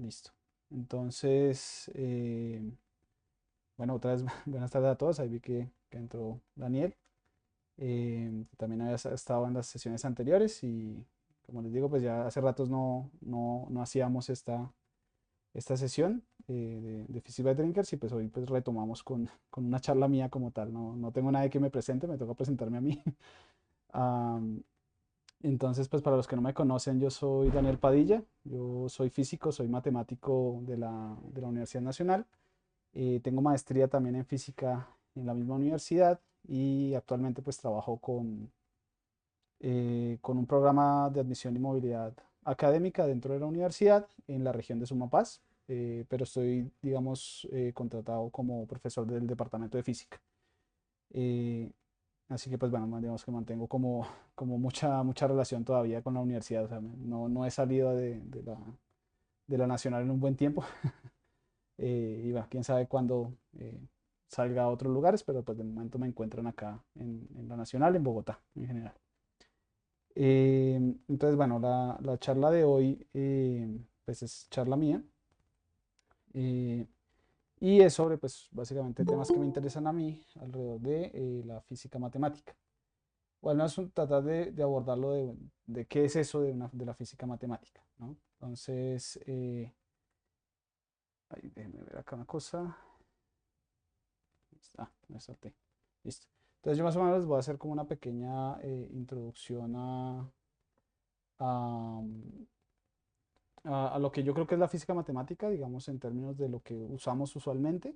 Listo. Entonces, bueno, otra vez buenas tardes a todos. Ahí vi que entró Daniel. Que también había estado en las sesiones anteriores y como les digo, pues ya hace ratos no hacíamos esta sesión de Physics by Drinkers y pues hoy pues retomamos con una charla mía como tal. No tengo nadie que me presente, me toca presentarme a mí. Am, entonces, pues para los que no me conocen, yo soy Daniel Padilla, yo soy físico, soy matemático de la Universidad Nacional. Tengo maestría también en física en la misma universidad y actualmente pues trabajo con un programa de admisión y movilidad académica dentro de la universidad en la región de Sumapaz, pero estoy, digamos, contratado como profesor del departamento de física. Eh, Así que pues bueno, digamos que mantengo como mucha relación todavía con la universidad. O sea, no he salido de la Nacional en un buen tiempo. Y bueno, quién sabe cuándo salga a otros lugares, pero pues de momento me encuentran acá en la Nacional, en Bogotá en general. Entonces, bueno, la charla de hoy pues es charla mía. eh, y es sobre pues básicamente temas que me interesan a mí alrededor de la física matemática. Bueno, es tratar de abordarlo de qué es eso de la física matemática, ¿no? Entonces, ay, déjenme ver acá una cosa. Me salté. Listo. Entonces yo más o menos les voy a hacer como una pequeña introducción a, a lo que yo creo que es la física matemática, digamos en términos de lo que usamos usualmente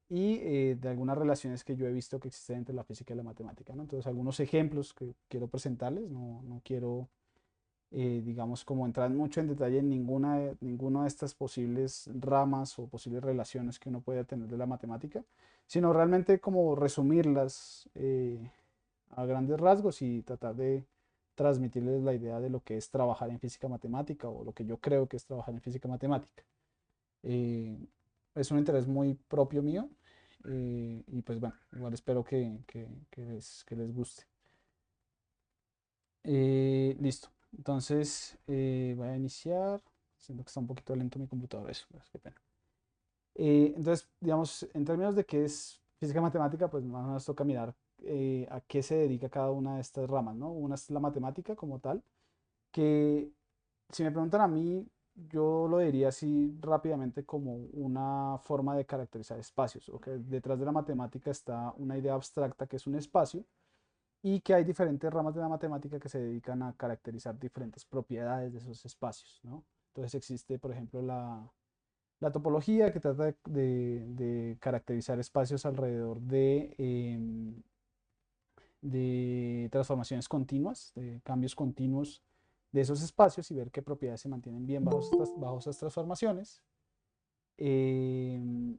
y de algunas relaciones que yo he visto que existen entre la física y la matemática, ¿no? Entonces algunos ejemplos que quiero presentarles, no quiero digamos, como entrar mucho en detalle en ninguna de estas posibles ramas o posibles relaciones que uno puede tener de la matemática, sino realmente como resumirlas a grandes rasgos y tratar de transmitirles la idea de lo que es trabajar en física matemática o lo que yo creo que es trabajar en física matemática. Eh, es un interés muy propio mío y pues bueno, igual espero que les guste. Listo. Entonces voy a iniciar. Siento que está un poquito lento mi computador. Eso, pues, qué pena. Entonces, digamos, en términos de qué es física matemática, pues más o menos toca mirar a qué se dedica cada una de estas ramas, ¿no? Una es la matemática como tal, que si me preguntan a mí, yo lo diría así rápidamente como una forma de caracterizar espacios, o que detrás de la matemática está una idea abstracta que es un espacio y que hay diferentes ramas de la matemática que se dedican a caracterizar diferentes propiedades de esos espacios, ¿no? Entonces existe, por ejemplo, la topología que trata de caracterizar espacios alrededor de transformaciones continuas, de cambios continuos de esos espacios y ver qué propiedades se mantienen bien bajo estas transformaciones. Em,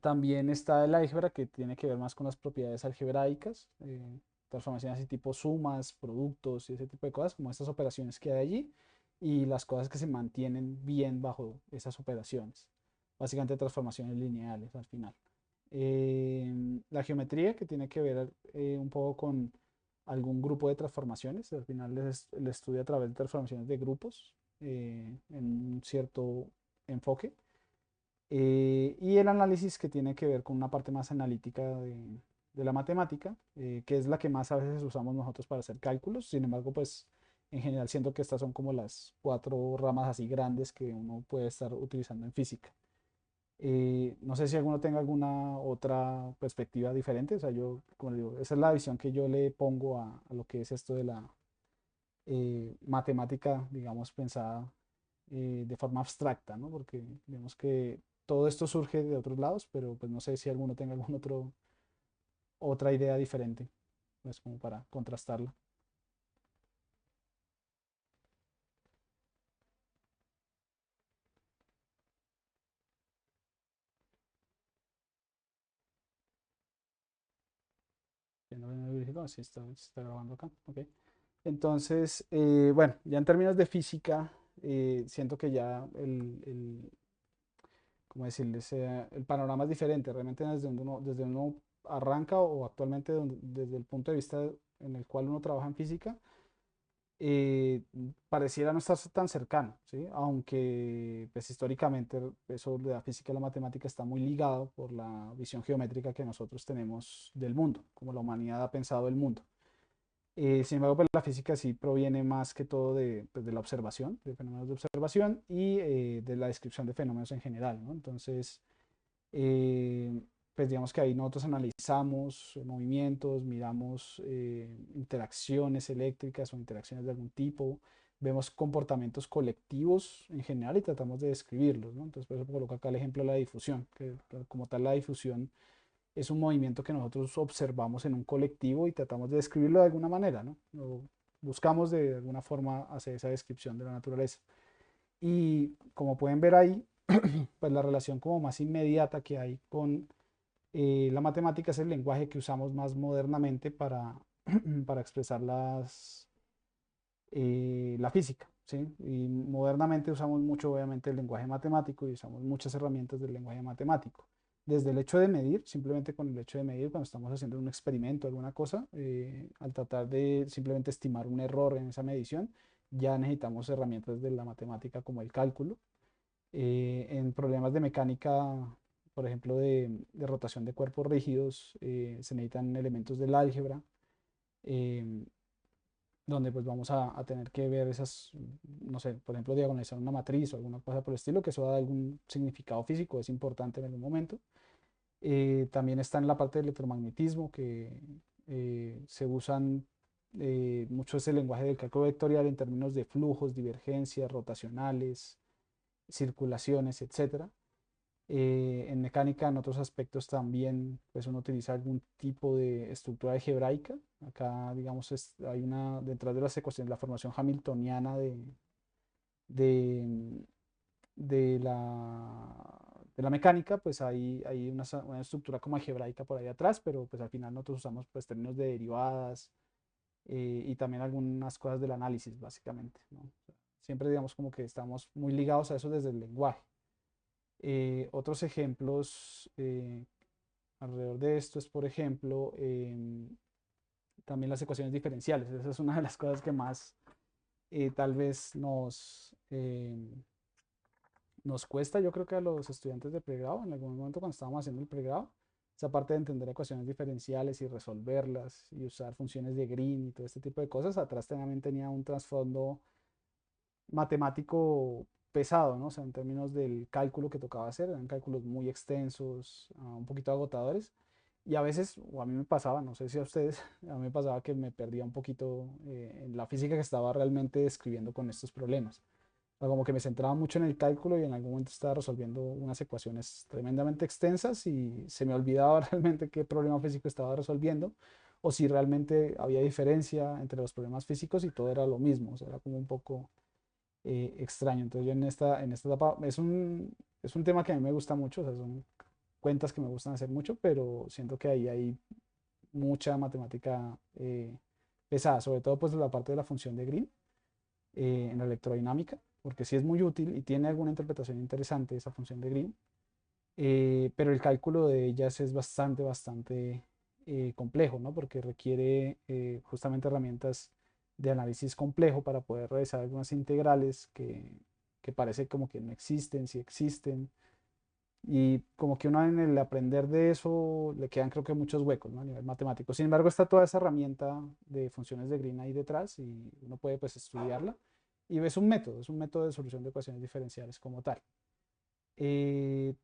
También está el álgebra, que tiene que ver más con las propiedades algebraicas, transformaciones así tipo sumas, productos y ese tipo de cosas, como estas operaciones que hay allí, y las cosas que se mantienen bien bajo esas operaciones. Básicamente transformaciones lineales al final. La geometría, que tiene que ver un poco con algún grupo de transformaciones, al final el estudio a través de transformaciones de grupos en un cierto enfoque. Y el análisis que tiene que ver con una parte más analítica de la matemática, que es la que más a veces usamos nosotros para hacer cálculos. Sin embargo, pues en general siento que estas son como las cuatro ramas así grandes que uno puede estar utilizando en física. No sé si alguno tenga alguna otra perspectiva diferente. O sea, yo, como le digo, esa es la visión que yo le pongo a lo que es esto de la matemática, digamos, pensada de forma abstracta, ¿no? Porque vemos que todo esto surge de otros lados, pero pues no sé si alguno tenga otra idea diferente, pues como para contrastarla. Ya no me verifico, sí está grabando acá, ok. Entonces, bueno, ya en términos de física, siento que ya ¿cómo decirles? El panorama es diferente, realmente desde uno arranca o actualmente desde el punto de vista en el cual uno trabaja en física, eh, pareciera no estar tan cercano, ¿sí? Aunque pues, históricamente eso de la física y la matemática está muy ligado por la visión geométrica que nosotros tenemos del mundo, como la humanidad ha pensado el mundo. Sin embargo, pues, la física sí proviene más que todo de, pues, de la observación, de fenómenos de observación y de la descripción de fenómenos en general, ¿no? Entonces, eh, pues digamos que ahí nosotros analizamos movimientos, miramos interacciones eléctricas o interacciones de algún tipo, vemos comportamientos colectivos en general y tratamos de describirlos, ¿no? Entonces, por eso coloco acá el ejemplo de la difusión, que como tal la difusión es un movimiento que nosotros observamos en un colectivo y tratamos de describirlo de alguna manera, ¿no? O buscamos de alguna forma hacer esa descripción de la naturaleza. Y como pueden ver ahí, pues la relación como más inmediata que hay con la matemática es el lenguaje que usamos más modernamente para expresar la física, ¿sí? Y modernamente usamos mucho, obviamente, el lenguaje matemático y usamos muchas herramientas del lenguaje matemático. Desde el hecho de medir, simplemente con el hecho de medir, cuando estamos haciendo un experimento, alguna cosa, al tratar de simplemente estimar un error en esa medición, ya necesitamos herramientas de la matemática como el cálculo. En problemas de mecánica, por ejemplo, de rotación de cuerpos rígidos, se necesitan elementos del álgebra, eh, donde pues vamos a tener que ver esas, no sé, por ejemplo, diagonalizar una matriz o alguna cosa por el estilo, que eso da algún significado físico, es importante en algún momento. También está en la parte del electromagnetismo, que se usan mucho ese lenguaje del cálculo vectorial en términos de flujos, divergencias, rotacionales, circulaciones, etcétera. En mecánica, en otros aspectos también, pues uno utiliza algún tipo de estructura algebraica. Acá, digamos, hay una, detrás de las ecuaciones, la formación hamiltoniana de, de la mecánica, pues hay una estructura como algebraica por ahí atrás, pero pues al final nosotros usamos pues términos de derivadas y también algunas cosas del análisis, básicamente, ¿no? O sea, siempre digamos como que estamos muy ligados a eso desde el lenguaje. Otros ejemplos alrededor de esto es, por ejemplo, también las ecuaciones diferenciales. Esa es una de las cosas que más tal vez nos cuesta, yo creo que a los estudiantes de pregrado, en algún momento cuando estábamos haciendo el pregrado, esa parte de entender ecuaciones diferenciales y resolverlas y usar funciones de Green y todo este tipo de cosas, atrás también tenía un trasfondo matemático pesado, ¿no? O sea, en términos del cálculo que tocaba hacer, eran cálculos muy extensos, un poquito agotadores, y a veces, o a mí me pasaba, no sé si a ustedes, a mí me pasaba que me perdía un poquito en la física que estaba realmente describiendo con estos problemas. O sea, como que me centraba mucho en el cálculo y en algún momento estaba resolviendo unas ecuaciones tremendamente extensas y se me olvidaba realmente qué problema físico estaba resolviendo o si realmente había diferencia entre los problemas físicos y todo era lo mismo. O sea, era como un poco extraño. Entonces yo en esta etapa es un tema que a mí me gusta mucho, o sea, son cuentas que me gustan hacer mucho, pero siento que ahí hay mucha matemática pesada, sobre todo pues la parte de la función de Green en la electrodinámica, porque sí es muy útil y tiene alguna interpretación interesante esa función de Green, pero el cálculo de ellas es bastante complejo, ¿no? Porque requiere justamente herramientas de análisis complejo para poder realizar algunas integrales que parece como que no existen, si existen. Y como que uno en el aprender de eso le quedan creo que muchos huecos, ¿no? A nivel matemático. Sin embargo, está toda esa herramienta de funciones de Green ahí detrás y uno puede pues estudiarla. Y es un método de solución de ecuaciones diferenciales como tal.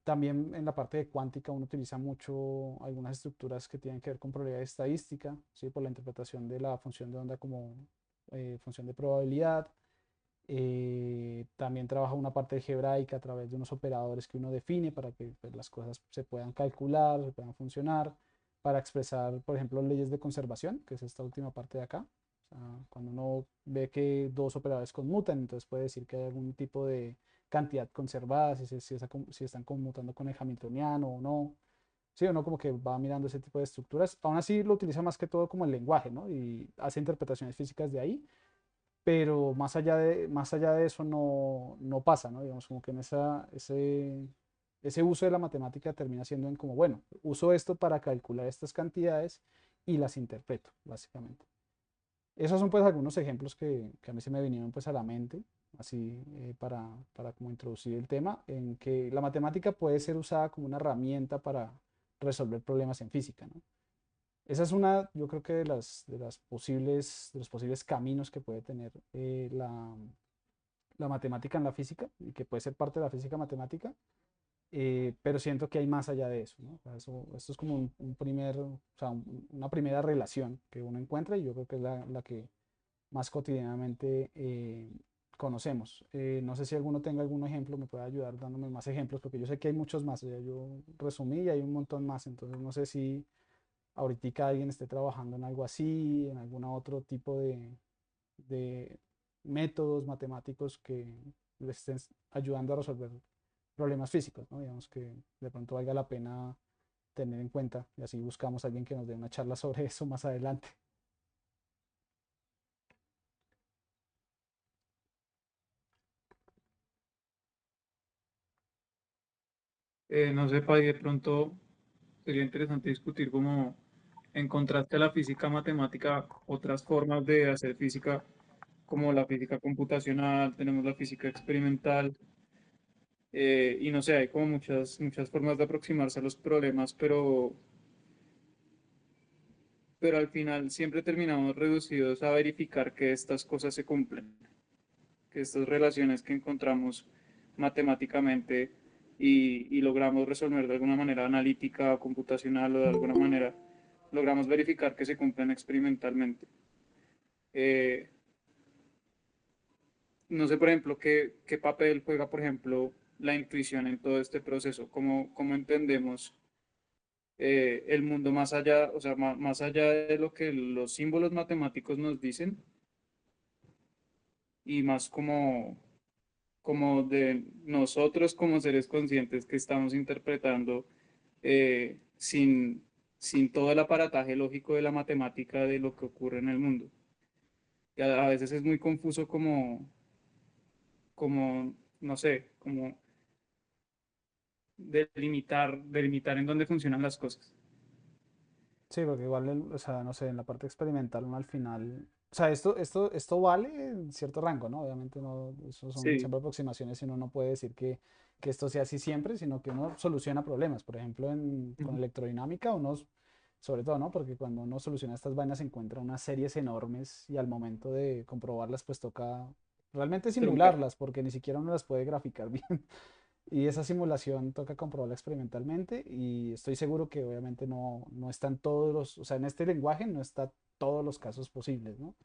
También en la parte de cuántica uno utiliza mucho algunas estructuras que tienen que ver con probabilidad estadística, ¿sí? Por la interpretación de la función de onda como función de probabilidad. También trabaja una parte algebraica a través de unos operadores que uno define para que pues, las cosas se puedan calcular, se puedan funcionar, para expresar, por ejemplo, leyes de conservación, que es esta última parte de acá. O sea, cuando uno ve que dos operadores conmutan, entonces puede decir que hay algún tipo de cantidad conservada, si están conmutando con el hamiltoniano o no. Sí, uno como que va mirando ese tipo de estructuras. Aún así lo utiliza más que todo como el lenguaje, ¿no? Y hace interpretaciones físicas de ahí, pero más allá de eso no pasa, ¿no? Digamos, como que ese uso de la matemática termina siendo en como, bueno, uso esto para calcular estas cantidades y las interpreto, básicamente. Esos son pues algunos ejemplos que a mí se me vinieron pues a la mente, así para como introducir el tema, en que la matemática puede ser usada como una herramienta para resolver problemas en física, ¿no? Esa es una, yo creo que de los posibles caminos que puede tener la matemática en la física y que puede ser parte de la física matemática, pero siento que hay más allá de eso, ¿no? O sea, esto es como un primer, o sea, una primera relación que uno encuentra y yo creo que es la que más cotidianamente conocemos. No sé si alguno tenga algún ejemplo, me puede ayudar dándome más ejemplos, porque yo sé que hay muchos más, ya yo resumí y hay un montón más, entonces no sé si ahorita alguien esté trabajando en algo así, en algún otro tipo de métodos matemáticos que les estén ayudando a resolver problemas físicos, ¿no? Digamos que de pronto valga la pena tener en cuenta y así buscamos a alguien que nos dé una charla sobre eso más adelante. No sé, Pai, de pronto sería interesante discutir cómo en contraste a la física matemática, otras formas de hacer física, como la física computacional, tenemos la física experimental, y no sé, hay como muchas formas de aproximarse a los problemas, pero al final siempre terminamos reducidos a verificar que estas cosas se cumplen, que estas relaciones que encontramos matemáticamente y logramos resolver de alguna manera analítica o computacional o de alguna manera logramos verificar que se cumplen experimentalmente. Eh, no sé, por ejemplo, qué papel juega, por ejemplo, la intuición en todo este proceso, cómo entendemos el mundo más allá, o sea, más allá de lo que los símbolos matemáticos nos dicen y más como de nosotros como seres conscientes que estamos interpretando sin todo el aparataje lógico de la matemática de lo que ocurre en el mundo. Y a veces es muy confuso no sé, como delimitar en dónde funcionan las cosas. Sí, porque igual, o sea, no sé, en la parte experimental uno al final, o sea, esto vale en cierto rango, ¿no? Obviamente no, eso son Sí, siempre aproximaciones y uno no puede decir que esto sea así siempre, sino que uno soluciona problemas. Por ejemplo, con ujú, electrodinamica, sobre todo, ¿no? Porque cuando uno soluciona estas vainas se encuentra unas series enormes y al momento de comprobarlas, pues toca realmente hacer un cálculo. simularlas, porque ni siquiera uno las puede graficar bien. Y esa simulación toca comprobarla experimentalmente y estoy seguro que obviamente no están todos los, o sea, en este lenguaje no está todos los casos posibles, ¿no?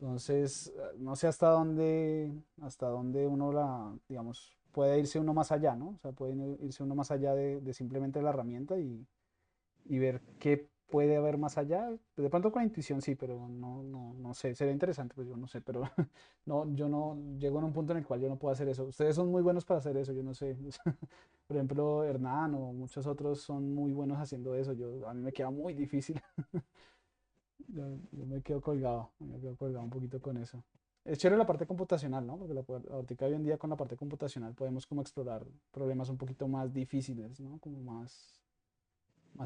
Entonces, no sé hasta dónde uno digamos, puede irse uno más allá, ¿no? O sea, puede irse uno más allá de simplemente la herramienta y ver qué puede haber más allá. De pronto con intuición sí, pero no sé, sería interesante, pues yo no sé, pero no, yo no llego a un punto en el cual yo no puedo hacer eso. Ustedes son muy buenos para hacer eso, yo no sé. Por ejemplo, Hernán o muchos otros son muy buenos haciendo eso. A mí me queda muy difícil. Yo me quedo colgado un poquito con eso. Es chévere la parte computacional, ¿no? Porque ahorita hoy en día con la parte computacional podemos como explorar problemas un poquito más difíciles, ¿no? Como más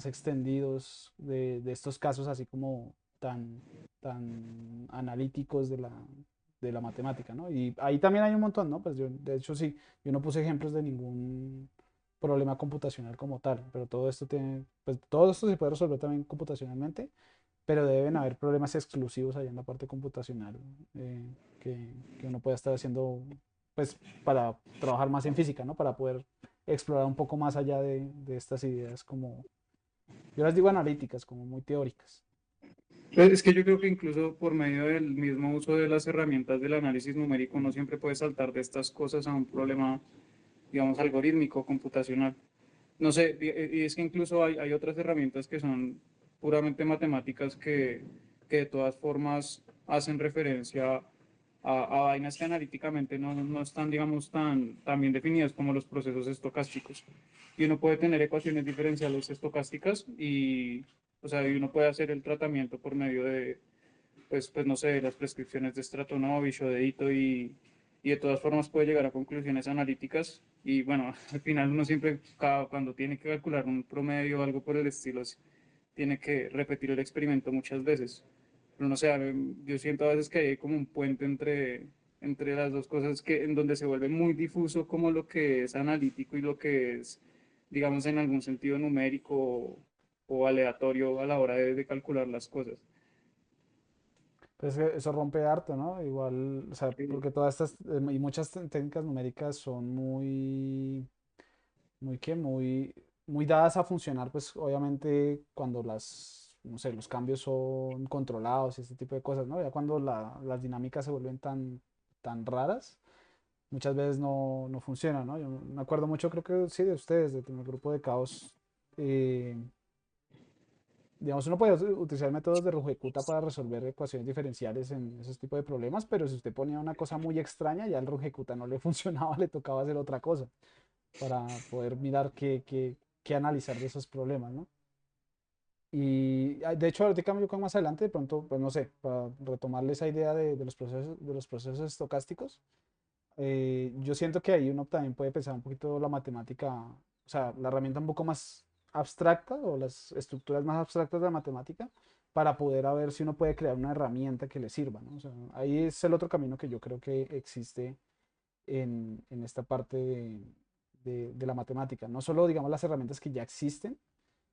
extendidos de estos casos así como tan analíticos de la matemática, ¿no? Y ahí también hay un montón, ¿no? Pues yo, de hecho, sí, yo no puse ejemplos de ningún problema computacional como tal, pero pues todo esto se puede resolver también computacionalmente, pero deben haber problemas exclusivos allá en la parte computacional que uno pueda estar haciendo, pues, para trabajar más en física, ¿no? Para poder explorar un poco más allá de estas ideas como yo las digo analíticas, como muy teóricas. Pues es que yo creo que incluso por medio del mismo uso de las herramientas del análisis numérico, no siempre puede saltar de estas cosas a un problema, digamos, algorítmico, computacional. No sé, y es que incluso hay otras herramientas que son puramente matemáticas que de todas formas hacen referencia a vainas que analíticamente no están, digamos, tan bien definidas como los procesos estocásticos. Y uno puede tener ecuaciones diferenciales estocásticas o sea, y uno puede hacer el tratamiento por medio de, pues no sé, las prescripciones de Stratonovich o de Ito y de todas formas puede llegar a conclusiones analíticas y bueno, al final uno siempre, cuando tiene que calcular un promedio o algo por el estilo, tiene que repetir el experimento muchas veces. pero no sé, yo siento a veces que hay como un puente entre las dos cosas que, en donde se vuelve muy difuso como lo que es analítico y lo que es, digamos, en algún sentido numérico o aleatorio a la hora de calcular las cosas. Pues eso rompe harto, ¿no? Igual, o sea, Sí. porque todas estas y muchas técnicas numéricas son muy dadas a funcionar, pues obviamente cuando no sé, los cambios son controlados y este tipo de cosas, ¿no? Ya cuando las dinámicas se vuelven tan raras, muchas veces no funcionan, ¿no? Yo me acuerdo mucho, creo que sí, de ustedes, de mi grupo de caos. eh, digamos, uno puede utilizar métodos de Runge-Kutta para resolver ecuaciones diferenciales en esos tipos de problemas, pero si usted ponía una cosa muy extraña, ya el Runge-Kutta no le funcionaba, le tocaba hacer otra cosa para poder mirar qué analizar de esos problemas, ¿no? Y de hecho, ahorita cambio con más adelante, de pronto, pues no sé, para retomarle esa idea de los procesos estocásticos, yo siento que ahí uno también puede pensar un poquito la matemática, o sea, la herramienta un poco más abstracta o las estructuras más abstractas de la matemática para poder a ver si uno puede crear una herramienta que le sirva, ¿no? O sea, ahí es el otro camino que yo creo que existe en esta parte de la matemática. No solo, digamos, las herramientas que ya existen,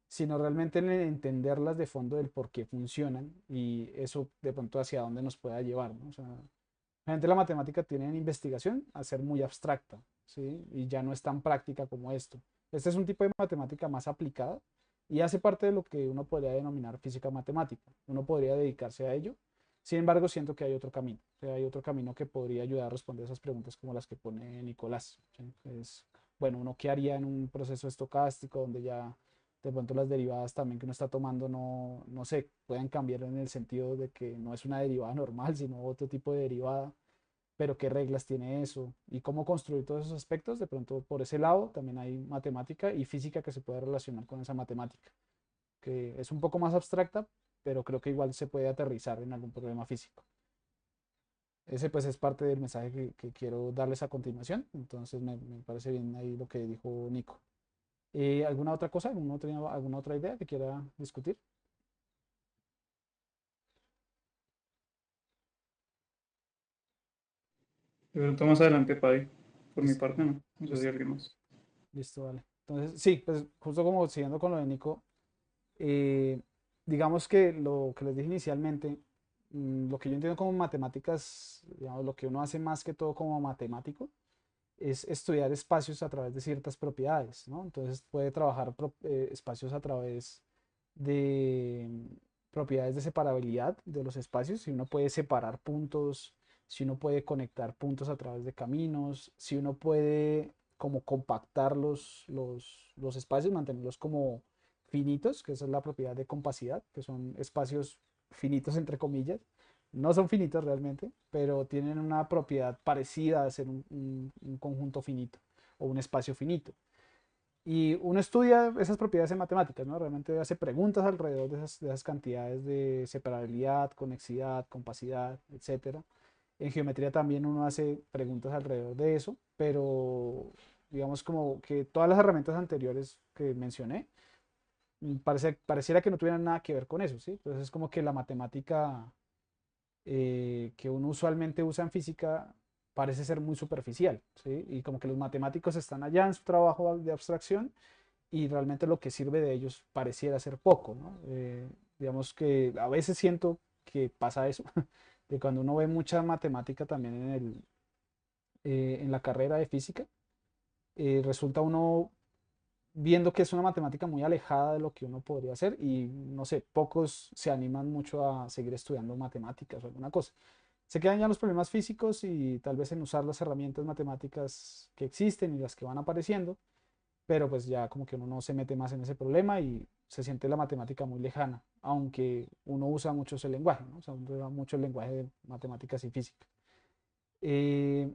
sino realmente en entenderlas de fondo del por qué funcionan y eso de pronto hacia dónde nos pueda llevar, ¿no? O sea, realmente la matemática tiene en investigación a ser muy abstracta, ¿sí? Y ya no es tan práctica como esto. Este es un tipo de matemática más aplicada y hace parte de lo que uno podría denominar física matemática. Uno podría dedicarse a ello. Sin embargo, siento que hay otro camino. O sea, hay otro camino que podría ayudar a responder esas preguntas como las que pone Nicolás. ¿Sí? Es, bueno, uno qué haría en un proceso estocástico donde ya de pronto las derivadas también que uno está tomando no sé, pueden cambiar en el sentido de que no es una derivada normal, sino otro tipo de derivada, pero qué reglas tiene eso y cómo construir todos esos aspectos. De pronto, por ese lado, también hay matemática y física que se puede relacionar con esa matemática, que es un poco más abstracta, pero creo que igual se puede aterrizar en algún problema físico. Ese pues es parte del mensaje que quiero darles a continuación, entonces me parece bien ahí lo que dijo Nico. ¿Alguna otra cosa, alguna otra idea que quiera discutir? De pronto más adelante, Paddy. Por mi Listo, parte, no. No sé si listo, alguien más. listo, vale. Entonces, sí, pues justo como siguiendo con lo de Nico, eh, digamos que lo que les dije inicialmente, lo que yo entiendo como matemáticas, digamos, lo que uno hace más que todo como matemático, es estudiar espacios a través de ciertas propiedades, ¿no? Entonces puede trabajar espacios a través de propiedades de separabilidad de los espacios, si uno puede separar puntos, si uno puede conectar puntos a través de caminos, si uno puede como compactar los espacios, mantenerlos como finitos, que esa es la propiedad de compacidad, que son espacios finitos entre comillas. No son finitos realmente, pero tienen una propiedad parecida a ser un conjunto finito o un espacio finito. Y uno estudia esas propiedades en matemáticas, ¿no? Realmente hace preguntas alrededor de esas cantidades de separabilidad, conexidad, compacidad, etcétera. En geometría también uno hace preguntas alrededor de eso, pero digamos como que todas las herramientas anteriores que mencioné, pareciera que no tuvieran nada que ver con eso, ¿sí? Entonces es como que la matemática que uno usualmente usa en física parece ser muy superficial, ¿sí? Y como que los matemáticos están allá en su trabajo de abstracción y realmente lo que sirve de ellos pareciera ser poco, ¿no? Digamos que a veces siento que pasa eso, de cuando uno ve mucha matemática también en la carrera de física, resulta uno viendo que es una matemática muy alejada de lo que uno podría hacer y no sé, pocos se animan mucho a seguir estudiando matemáticas o alguna cosa. Se quedan ya en los problemas físicos y tal vez en usar las herramientas matemáticas que existen y las que van apareciendo, pero pues ya como que uno no se mete más en ese problema y se siente la matemática muy lejana, aunque uno usa mucho ese lenguaje, ¿no? O sea, uno usa mucho el lenguaje de matemáticas y física. Eh,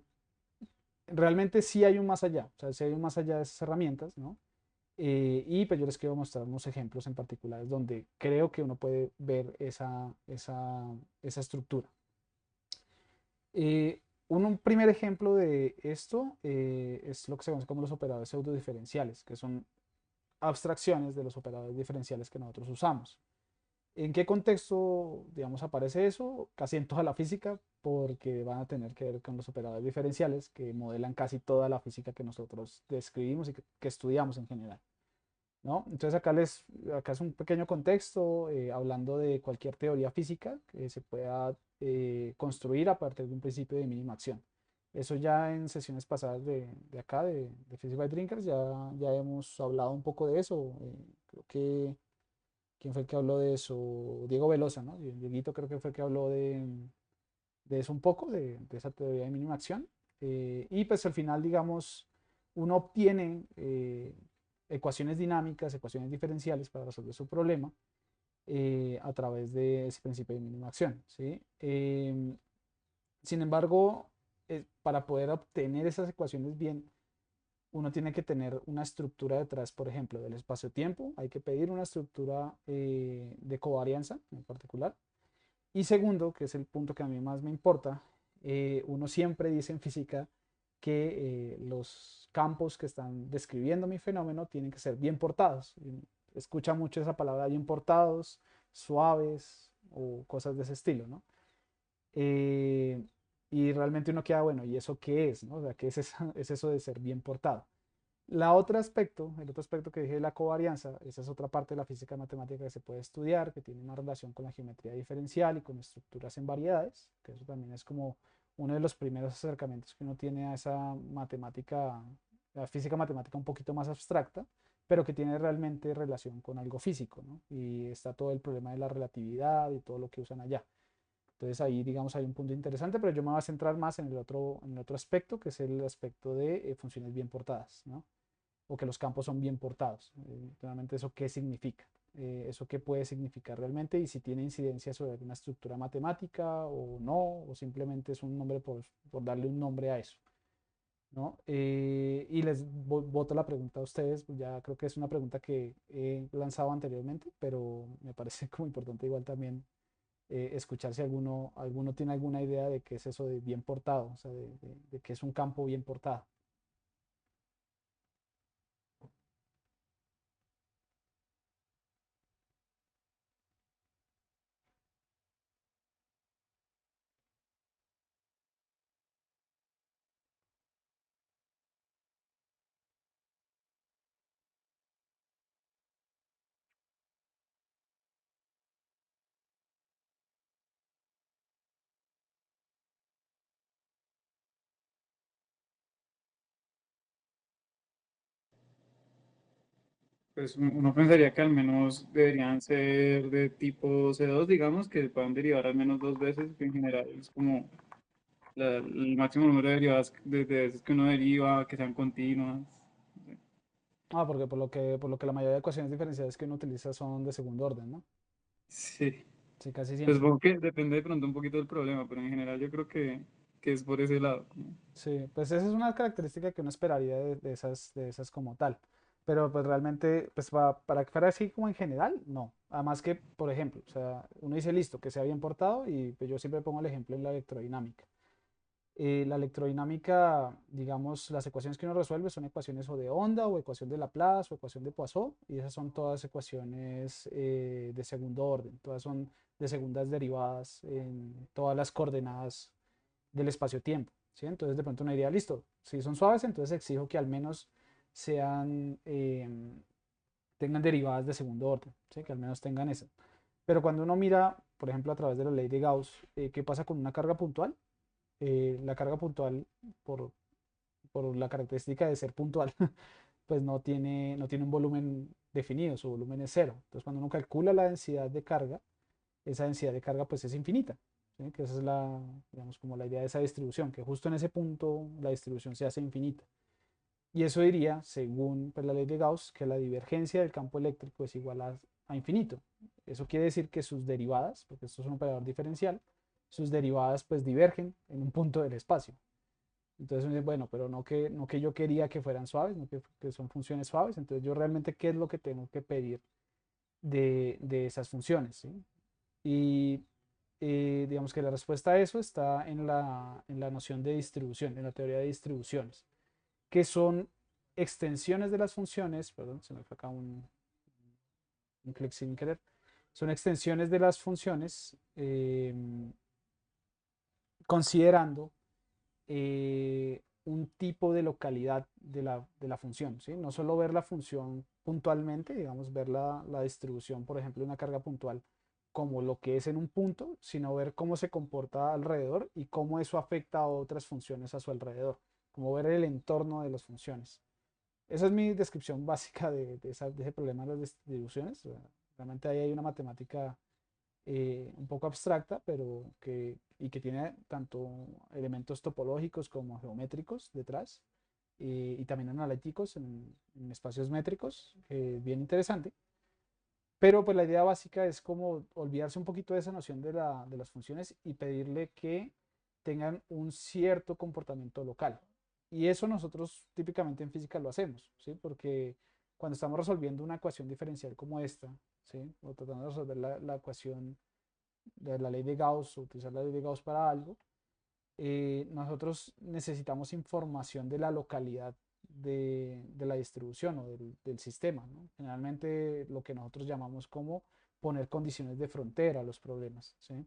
realmente sí hay un más allá, o sea, sí hay un más allá de esas herramientas, ¿no? Y pues yo les quiero mostrar unos ejemplos en particulares donde creo que uno puede ver esa estructura. Un primer ejemplo de esto es lo que se conoce como los operadores pseudodiferenciales, que son abstracciones de los operadores diferenciales que nosotros usamos. ¿En qué contexto, digamos, aparece eso? Casi en toda la física, porque van a tener que ver con los operadores diferenciales que modelan casi toda la física que nosotros describimos y que estudiamos en general, ¿no? Entonces acá es un pequeño contexto hablando de cualquier teoría física que se pueda construir a partir de un principio de mínima acción. Eso ya en sesiones pasadas de acá, de Physics by Drinkers, ya hemos hablado un poco de eso. Creo que, ¿quién fue el que habló de eso? Diego Velosa, ¿no? Dieguito creo que fue el que habló de eso un poco, de esa teoría de mínima acción. Y pues al final, digamos, uno obtiene ecuaciones dinámicas, ecuaciones diferenciales para resolver su problema a través de ese principio de mínima acción, ¿sí? Sin embargo, para poder obtener esas ecuaciones bien, uno tiene que tener una estructura detrás, por ejemplo, del espacio-tiempo. Hay que pedir una estructura de covarianza en particular. Y segundo, que es el punto que a mí más me importa, uno siempre dice en física que los campos que están describiendo mi fenómeno tienen que ser bien portados. Y escucha mucho esa palabra bien portados, suaves o cosas de ese estilo, ¿no? Eh, y realmente uno queda, bueno, ¿y eso qué es? ¿No? O sea, ¿qué es es eso de ser bien portado? El otro aspecto que dije de la covarianza, esa es otra parte de la física matemática que se puede estudiar, que tiene una relación con la geometría diferencial y con estructuras en variedades, que eso también es como uno de los primeros acercamientos que uno tiene a esa matemática, la física matemática un poquito más abstracta, pero que tiene realmente relación con algo físico, ¿no? Y está todo el problema de la relatividad y todo lo que usan allá. Entonces ahí, digamos, hay un punto interesante, pero yo me voy a centrar más en el otro aspecto, que es el aspecto de funciones bien portadas, ¿no? O que los campos son bien portados. Realmente eso qué significa, eso qué puede significar realmente y si tiene incidencia sobre una estructura matemática o no, o simplemente es un nombre por darle un nombre a eso, ¿no? Y les boto la pregunta a ustedes, pues ya creo que es una pregunta que he lanzado anteriormente, pero me parece como importante igual también escuchar si alguno tiene alguna idea de qué es eso de bien portado, o sea, de qué es un campo bien portado. Pues uno pensaría que al menos deberían ser de tipo C2, digamos, que puedan derivar al menos dos veces, que en general es como el máximo número de derivadas de veces que uno deriva, que sean continuas. Ah, porque por lo que la mayoría de ecuaciones diferenciales que uno utiliza son de segundo orden, ¿no? Sí, Sí, casi pues siempre. supongo que depende de pronto un poquito del problema, pero en general yo creo que es por ese lado. Sí, pues esa es una característica que uno esperaría de esas como tal. Pero pues realmente, pues para que fuera así como en general, no. Además que, por ejemplo, o sea, uno dice listo, que sea bien portado y pues yo siempre pongo el ejemplo en la electrodinámica. La electrodinámica, digamos, las ecuaciones que uno resuelve son ecuaciones o de onda o ecuación de Laplace o ecuación de Poisson y esas son todas ecuaciones de segundo orden, todas son de segundas derivadas en todas las coordenadas del espacio-tiempo, ¿sí? Entonces de pronto uno diría, listo, si son suaves, entonces exijo que al menos sean, tengan derivadas de segundo orden, ¿sí? Que al menos tengan eso. Pero cuando uno mira, por ejemplo, a través de la ley de Gauss, ¿qué pasa con una carga puntual? La carga puntual, por, por la característica de ser puntual, pues no tiene un volumen definido, su volumen es cero. Entonces cuando uno calcula la densidad de carga, esa densidad de carga pues es infinita, ¿sí? Que esa es digamos, como la idea de esa distribución, que justo en ese punto la distribución se hace infinita. Y eso diría, según pues, la ley de Gauss, que la divergencia del campo eléctrico es igual a infinito. Eso quiere decir que sus derivadas, porque esto es un operador diferencial, sus derivadas pues divergen en un punto del espacio. Entonces uno dice, bueno, pero no que yo quería que fueran suaves, no que son funciones suaves. Entonces yo realmente, ¿qué es lo que tengo que pedir de esas funciones? ¿Sí? Y digamos que la respuesta a eso está en la noción de distribución, en la teoría de distribuciones, que son extensiones de las funciones, perdón, se me fue acá un clic sin querer, Son extensiones de las funciones considerando un tipo de localidad de la función, ¿sí? No solo ver la función puntualmente, digamos, ver la distribución, por ejemplo, de una carga puntual como lo que es en un punto, sino ver cómo se comporta alrededor y cómo eso afecta a otras funciones a su alrededor, como ver el entorno de las funciones. Esa es mi descripción básica de ese problema de las distribuciones. Realmente ahí hay una matemática un poco abstracta, y que tiene tanto elementos topológicos como geométricos detrás, y también analíticos en espacios métricos, bien interesante. Pero pues la idea básica es como olvidarse un poquito de esa noción de las funciones y pedirle que tengan un cierto comportamiento local. Y eso nosotros típicamente en física lo hacemos, ¿sí? Porque cuando estamos resolviendo una ecuación diferencial como esta, ¿sí? O tratando de resolver la ecuación de la ley de Gauss o utilizar la ley de Gauss para algo, nosotros necesitamos información de la localidad de la distribución o del sistema, ¿no? Generalmente lo que nosotros llamamos como poner condiciones de frontera a los problemas, ¿sí?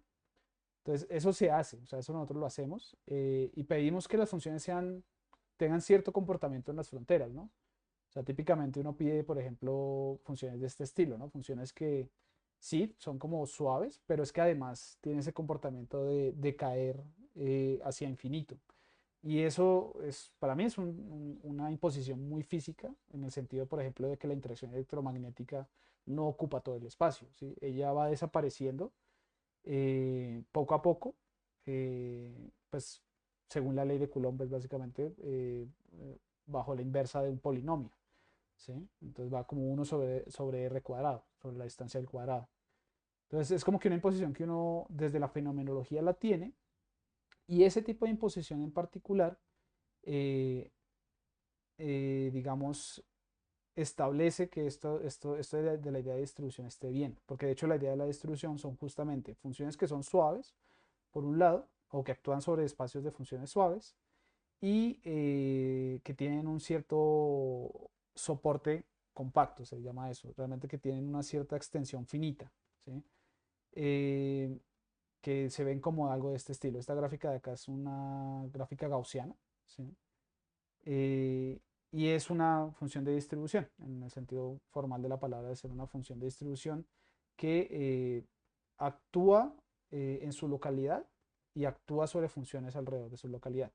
Entonces, eso se hace, o sea, eso nosotros lo hacemos, y pedimos que las funciones tengan cierto comportamiento en las fronteras, ¿no? O sea, típicamente uno pide, por ejemplo, funciones de este estilo, ¿no? Funciones que sí son como suaves, pero es que además tienen ese comportamiento de caer hacia infinito. Y eso es, para mí es una imposición muy física, en el sentido, por ejemplo, de que la interacción electromagnética no ocupa todo el espacio, ¿sí? Ella va desapareciendo poco a poco, pues según la ley de Coulomb, pues básicamente bajo la inversa de un polinomio. ¿Sí? Entonces va como uno sobre r cuadrado, sobre la distancia del cuadrado. Entonces es como que una imposición que uno desde la fenomenología la tiene, y ese tipo de imposición en particular, eh, digamos, establece que esto de la idea de distribución esté bien, porque de hecho la idea de la distribución son justamente funciones que son suaves, por un lado, o que actúan sobre espacios de funciones suaves, y que tienen un cierto soporte compacto, se llama eso, realmente que tienen una cierta extensión finita, ¿sí? Eh, que se ven como algo de este estilo. Esta gráfica de acá es una gráfica gaussiana, ¿sí? Eh, y es una función de distribución, en el sentido formal de la palabra, de ser una función de distribución que actúa en su localidad y actúa sobre funciones alrededor de su localidad.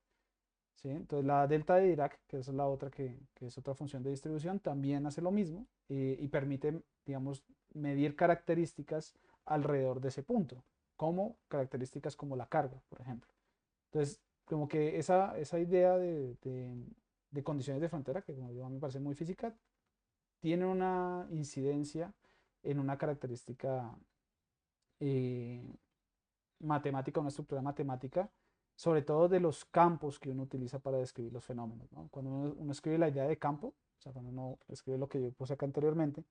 ¿Sí? Entonces la delta de Dirac, que es la otra que es otra función de distribución, también hace lo mismo, y permite, digamos, medir características alrededor de ese punto, como características como la carga, por ejemplo. Entonces, como que esa idea de condiciones de frontera, que como yo a mí me parece muy física, tiene una incidencia en una característica eh, matemática, una estructura matemática, sobre todo de los campos que uno utiliza para describir los fenómenos, ¿no? Cuando uno escribe la idea de campo, o sea, cuando uno escribe lo que yo puse acá anteriormente,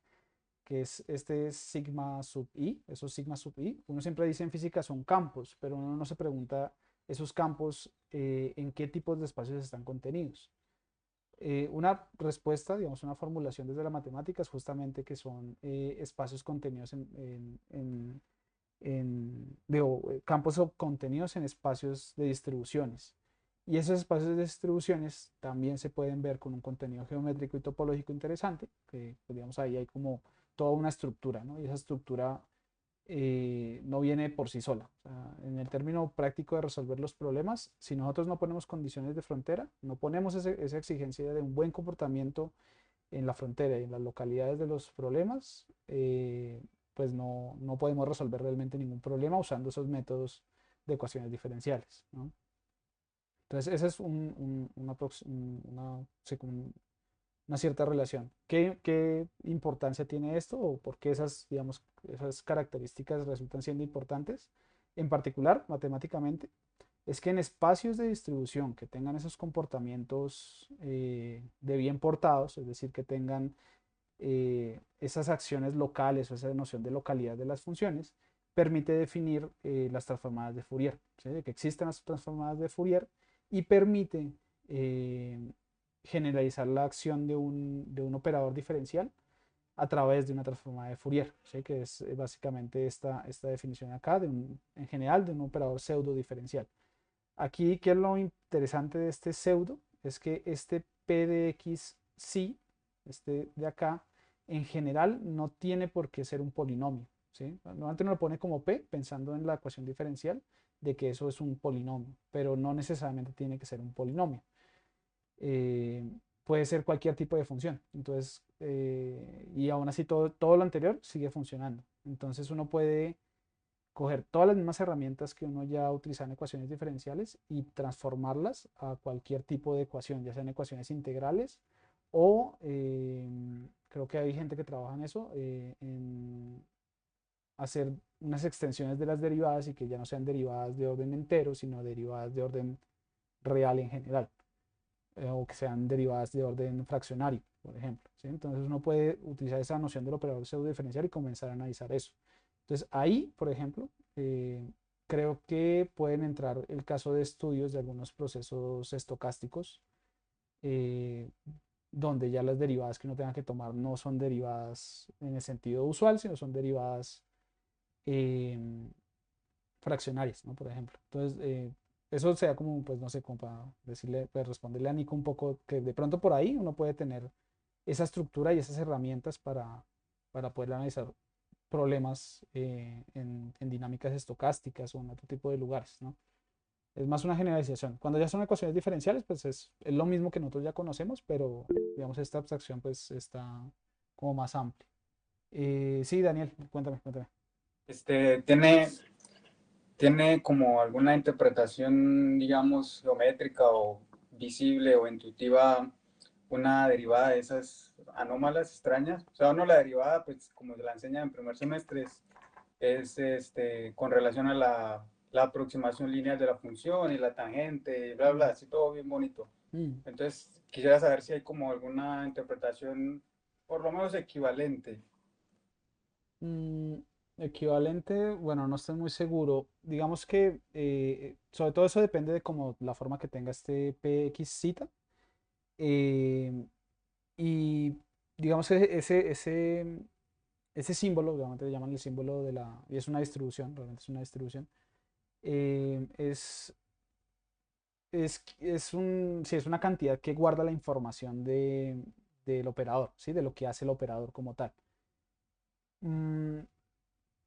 que es este sigma sub i, esos sigma sub i, uno siempre dice en física son campos, pero uno no se pregunta esos campos en qué tipos de espacios están contenidos. Una respuesta, digamos, una formulación desde la matemática es justamente que son espacios contenidos campos o contenidos en espacios de distribuciones. Y esos espacios de distribuciones también se pueden ver con un contenido geométrico y topológico interesante, que pues, digamos ahí hay como toda una estructura, ¿no? Y esa estructura no viene por sí sola. O sea, en el término práctico de resolver los problemas, si nosotros no ponemos condiciones de frontera, no ponemos esa exigencia de un buen comportamiento en la frontera y en las localidades de los problemas, pues no podemos resolver realmente ningún problema usando esos métodos de ecuaciones diferenciales, ¿no? Entonces, esa es sí, como una cierta relación. ¿Qué importancia tiene esto o por qué digamos, esas características resultan siendo importantes? En particular, matemáticamente, es que en espacios de distribución que tengan esos comportamientos de bien portados, es decir, que tengan esas acciones locales o esa noción de localidad de las funciones, permite definir las transformadas de Fourier, ¿sí? De que existen las transformadas de Fourier, y permite generalizar la acción de un operador diferencial a través de una transformada de Fourier, ¿sí? Que es básicamente esta definición acá, en general, de un operador pseudo diferencial. Aquí, ¿qué es lo interesante de este pseudo? Es que este P de X sí, este de acá, en general no tiene por qué ser un polinomio, ¿sí? Normalmente uno lo pone como P pensando en la ecuación diferencial de que eso es un polinomio, pero no necesariamente tiene que ser un polinomio. Eh, Puede ser cualquier tipo de función. Entonces, y aún así todo lo anterior sigue funcionando. Entonces uno puede coger todas las mismas herramientas que uno ya utiliza en ecuaciones diferenciales y transformarlas a cualquier tipo de ecuación, ya sean ecuaciones integrales o creo que hay gente que trabaja en eso, en hacer unas extensiones de las derivadas y que ya no sean derivadas de orden entero, sino derivadas de orden real en general, o que sean derivadas de orden fraccionario, por ejemplo, ¿sí? Entonces uno puede utilizar esa noción del operador pseudo diferencial y comenzar a analizar eso. Entonces ahí, por ejemplo, creo que pueden entrar el caso de estudios de algunos procesos estocásticos, eh, donde ya las derivadas que uno tenga que tomar no son derivadas en el sentido usual, sino son derivadas eh, fraccionarias, ¿no? Por ejemplo. Entonces, eso sea como, pues no sé, como para decirle, pues responderle a Nico un poco, que de pronto por ahí uno puede tener esa estructura y esas herramientas para poder analizar problemas en dinámicas estocásticas o en otro tipo de lugares, ¿no? Es más una generalización. Cuando ya son ecuaciones diferenciales, pues es lo mismo que nosotros ya conocemos, pero digamos esta abstracción pues está como más amplia. Sí, Daniel, cuéntame, cuéntame. Tiene, tiene como alguna interpretación, digamos, geométrica o visible o intuitiva una derivada de esas anómalas extrañas. O sea, uno la derivada, pues como se la enseña en primer semestre, es con relación a la aproximación lineal de la función y la tangente, y bla, bla, Mm, así todo bien bonito. mm. Entonces, quisiera saber si hay como alguna interpretación, por lo menos equivalente. Mm, Equivalente, bueno, no estoy muy seguro. Digamos que sobre todo eso depende de como la forma que tenga este PXZ. eh, y digamos que ese símbolo, realmente le llaman el símbolo de la, y es una distribución, realmente es una distribución, eh, es, sí, es una cantidad que guarda la información del operador, ¿sí? De lo que hace el operador como tal. Mm,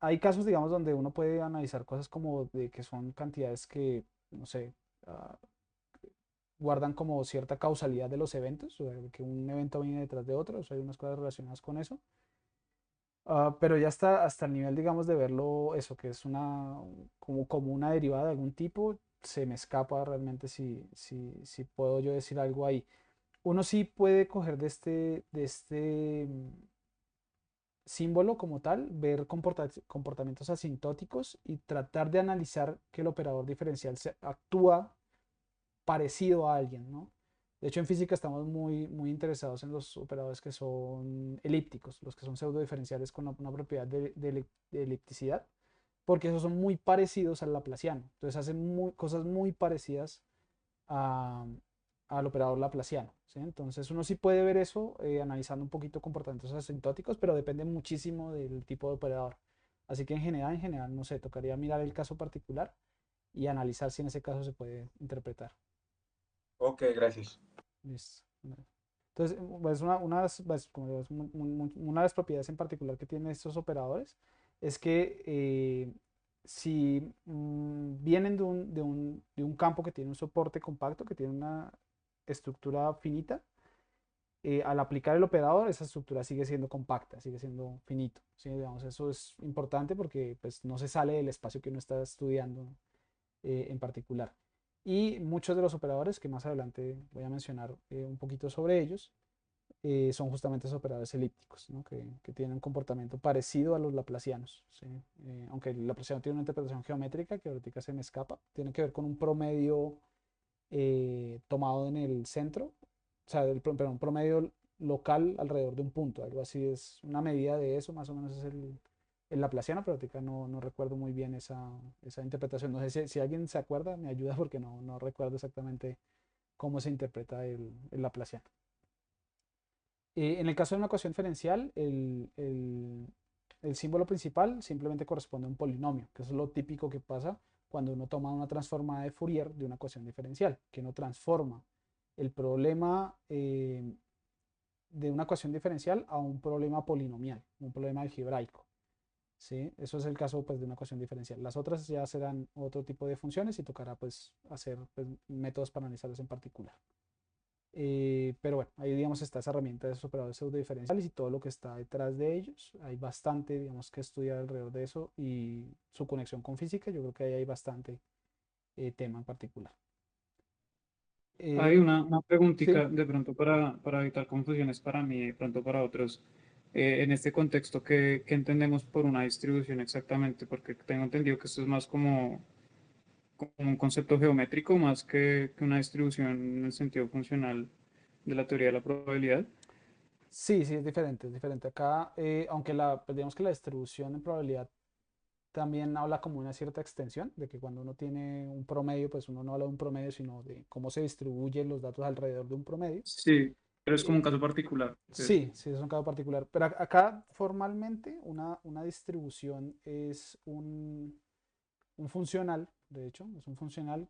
Hay casos, digamos, donde uno puede analizar cosas como de que son cantidades que, no sé, ah, guardan como cierta causalidad de los eventos, o de que un evento viene detrás de otro, o sea, hay unas cosas relacionadas con eso. Pero ya hasta el nivel, digamos, de verlo, eso, que es como una derivada de algún tipo, se me escapa realmente si puedo yo decir algo ahí. Uno sí puede coger de este símbolo como tal, ver comportamientos asintóticos y tratar de analizar que el operador diferencial actúa parecido a alguien, ¿no? De hecho, en física estamos muy interesados en los operadores que son elípticos, los que son pseudo diferenciales con una propiedad de elipticidad, porque esos son muy parecidos al laplaciano. Entonces hacen cosas muy parecidas a- al operador laplaciano, ¿sí? Entonces uno sí puede ver eso analizando un poquito comportamientos asintóticos, pero depende muchísimo del tipo de operador. Así que en general, no sé, tocaría mirar el caso particular y analizar si en ese caso se puede interpretar. Ok, gracias. Listo. Entonces, pues como digo, una de las propiedades en particular que tienen estos operadores es que si vienen de un campo que tiene un soporte compacto, que tiene una estructura finita, al aplicar el operador, esa estructura sigue siendo compacta, sigue siendo finito. ¿Sí? Digamos, eso es importante porque pues, no se sale del espacio que uno está estudiando en particular. Y muchos de los operadores, que más adelante voy a mencionar un poquito sobre ellos, son justamente esos operadores elípticos, ¿no? que tienen un comportamiento parecido a los laplacianos, ¿sí? Aunque el laplaciano tiene una interpretación geométrica que ahorita se me escapa, tiene que ver con un promedio tomado en el centro, o sea, perdón, un promedio local alrededor de un punto, algo así es una medida de eso, más o menos es el laplaciano, pero ahorita no recuerdo muy bien esa interpretación. No sé si alguien se acuerda, me ayuda porque no recuerdo exactamente cómo se interpreta el laplaciano. En el caso de una ecuación diferencial, el símbolo principal simplemente corresponde a un polinomio, que eso es lo típico que pasa cuando uno toma una transformada de Fourier de una ecuación diferencial, que uno transforma el problema de una ecuación diferencial a un problema polinomial, un problema algebraico. ¿Sí? Eso es el caso pues, de una ecuación diferencial. Las otras ya serán otro tipo de funciones y tocará pues, hacer pues, métodos para analizarlas en particular. Pero bueno, ahí digamos está esa herramienta de esos operadores pseudodiferenciales y todo lo que está detrás de ellos. Hay bastante, digamos, que estudiar alrededor de eso y su conexión con física. Yo creo que ahí hay bastante tema en particular. Hay Eh, una sí, preguntita de pronto para evitar confusiones para mí y de pronto para otros. En este contexto, ¿qué entendemos por una distribución exactamente? Porque tengo entendido que esto es más como un concepto geométrico, más que una distribución en el sentido funcional de la teoría de la probabilidad. sí, sí, es diferente, es diferente. Acá, aunque pues, digamos que la distribución en probabilidad también habla como una cierta extensión, de que cuando uno tiene un promedio, pues uno no habla de un promedio, sino de cómo se distribuyen los datos alrededor de un promedio. Sí, pero es como Eh, un caso particular de eso. sí, sí, es un caso particular. Pero acá formalmente una distribución es un funcional, de hecho, es un funcional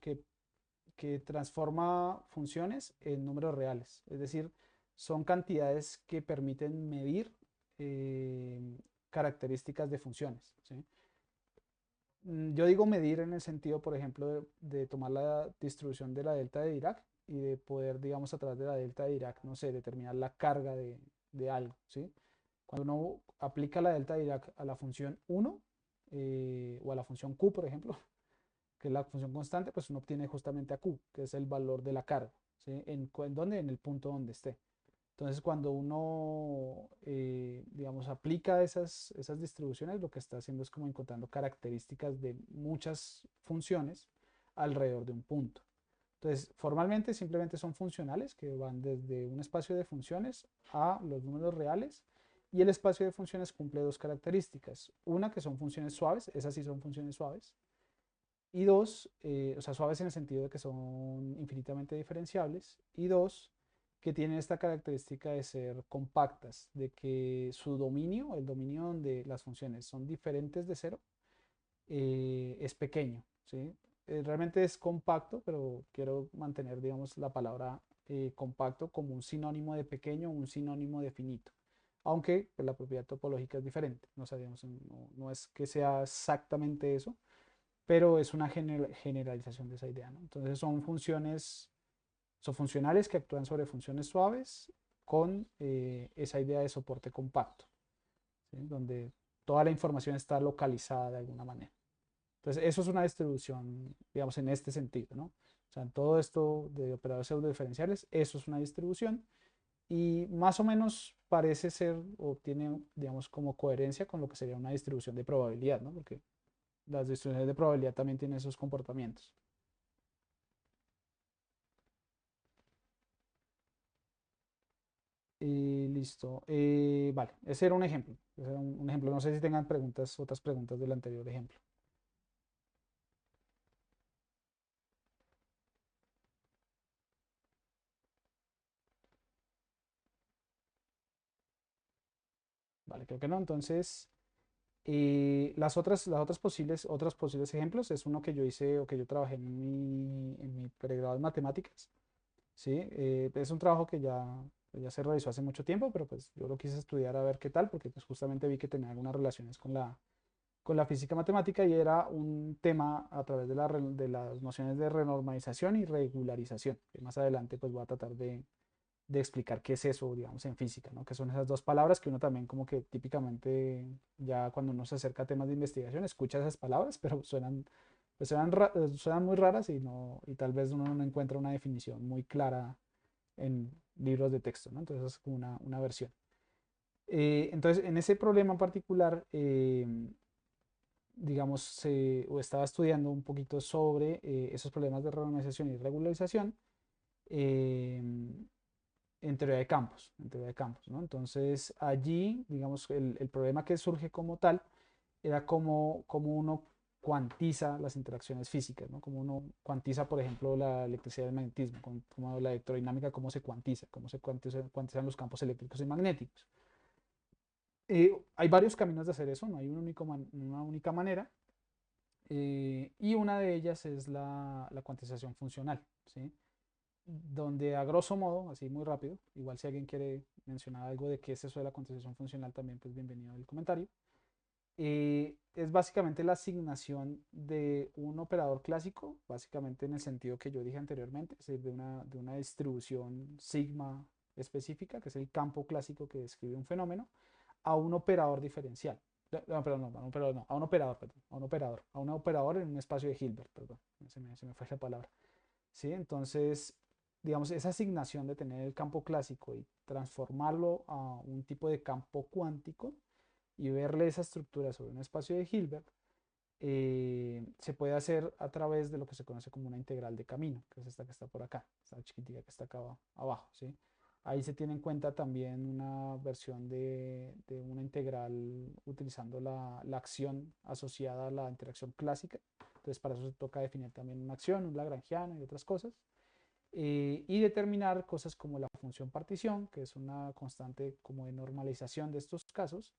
que transforma funciones en números reales. Es decir, son cantidades que permiten medir características de funciones. ¿Sí? Yo digo medir en el sentido, por ejemplo, de tomar la distribución de la delta de Dirac y de poder, digamos, a través de la delta de Dirac, no sé, determinar la carga de algo, ¿sí? Cuando uno aplica la delta de Dirac a la función 1 o a la función q, por ejemplo, que es la función constante, pues uno obtiene justamente a q, que es el valor de la carga, ¿sí? ¿En dónde? En el punto donde esté. Entonces, cuando uno, digamos, aplica esas distribuciones, lo que está haciendo es como encontrando características de muchas funciones alrededor de un punto. Entonces, formalmente simplemente son funcionales que van desde un espacio de funciones a los números reales y el espacio de funciones cumple dos características. Una que son funciones suaves, esas sí son funciones suaves, y dos, o sea, suaves en el sentido de que son infinitamente diferenciables, y dos, que tienen esta característica de ser compactas, de que su dominio, el dominio donde las funciones son diferentes de cero, es pequeño, ¿sí? Realmente es compacto, pero quiero mantener, digamos, la palabra compacto como un sinónimo de pequeño, un sinónimo de finito. Aunque pues, la propiedad topológica es diferente, no sabemos, no es que sea exactamente eso, pero es una generalización de esa idea, ¿no? Entonces son funcionales que actúan sobre funciones suaves con esa idea de soporte compacto, ¿sí? Donde toda la información está localizada de alguna manera. Entonces, eso es una distribución, digamos, en este sentido, ¿no? O sea, en todo esto de operadores pseudodiferenciales, eso es una distribución y más o menos parece ser o tiene, digamos, como coherencia con lo que sería una distribución de probabilidad, ¿no? Porque las distribuciones de probabilidad también tienen esos comportamientos. Listo. Vale, ese era un ejemplo. Ese era un ejemplo. No sé si tengan preguntas, otras preguntas del anterior ejemplo. Vale, creo que no. Entonces, otros posibles ejemplos es uno que yo hice o que yo trabajé en mi pregrado en matemáticas. ¿Sí? Es un trabajo que ya se realizó hace mucho tiempo, pero pues yo lo quise estudiar a ver qué tal, porque pues justamente vi que tenía algunas relaciones con la física matemática y era un tema a través de las nociones de renormalización y regularización, que más adelante pues voy a tratar de explicar qué es eso, digamos, en física, ¿no? Que son esas dos palabras que uno también como que típicamente ya cuando uno se acerca a temas de investigación escucha esas palabras, pero suenan muy raras y, no, y tal vez uno no encuentra una definición muy clara en libros de texto, ¿no? Entonces es como una versión. Entonces, en ese problema en particular, digamos, o estaba estudiando un poquito sobre esos problemas de renormalización y regularización eh, en teoría de campos, ¿no? Entonces, allí, digamos, el problema que surge como tal era como uno cuantiza las interacciones físicas, ¿no? Como uno cuantiza, por ejemplo, la electricidad y el magnetismo, como la electrodinámica, cómo se cuantizan los campos eléctricos y magnéticos. Hay varios caminos de hacer eso, no hay una única manera, y una de ellas es la cuantización funcional, ¿sí? Donde a grosso modo, así muy rápido, igual si alguien quiere mencionar algo de qué es eso de la cuantización funcional, también pues bienvenido al comentario. Es básicamente la asignación de un operador clásico, básicamente en el sentido que yo dije anteriormente, es decir, de una distribución sigma específica, que es el campo clásico que describe un fenómeno, a un operador diferencial. No, perdón, no, a un operador, no, a un operador, perdón, a un operador en un espacio de Hilbert, perdón, se me fue la palabra. ¿Sí? Entonces, digamos, esa asignación de tener el campo clásico y transformarlo a un tipo de campo cuántico y verle esa estructura sobre un espacio de Hilbert, se puede hacer a través de lo que se conoce como una integral de camino, que es esta que está por acá, esta chiquitita que está acá abajo, ¿sí? Ahí se tiene en cuenta también una versión de una integral utilizando la acción asociada a la interacción clásica. Entonces para eso se toca definir también una acción, un lagrangiano y otras cosas. Y determinar cosas como la función partición, que es una constante como de normalización de estos casos,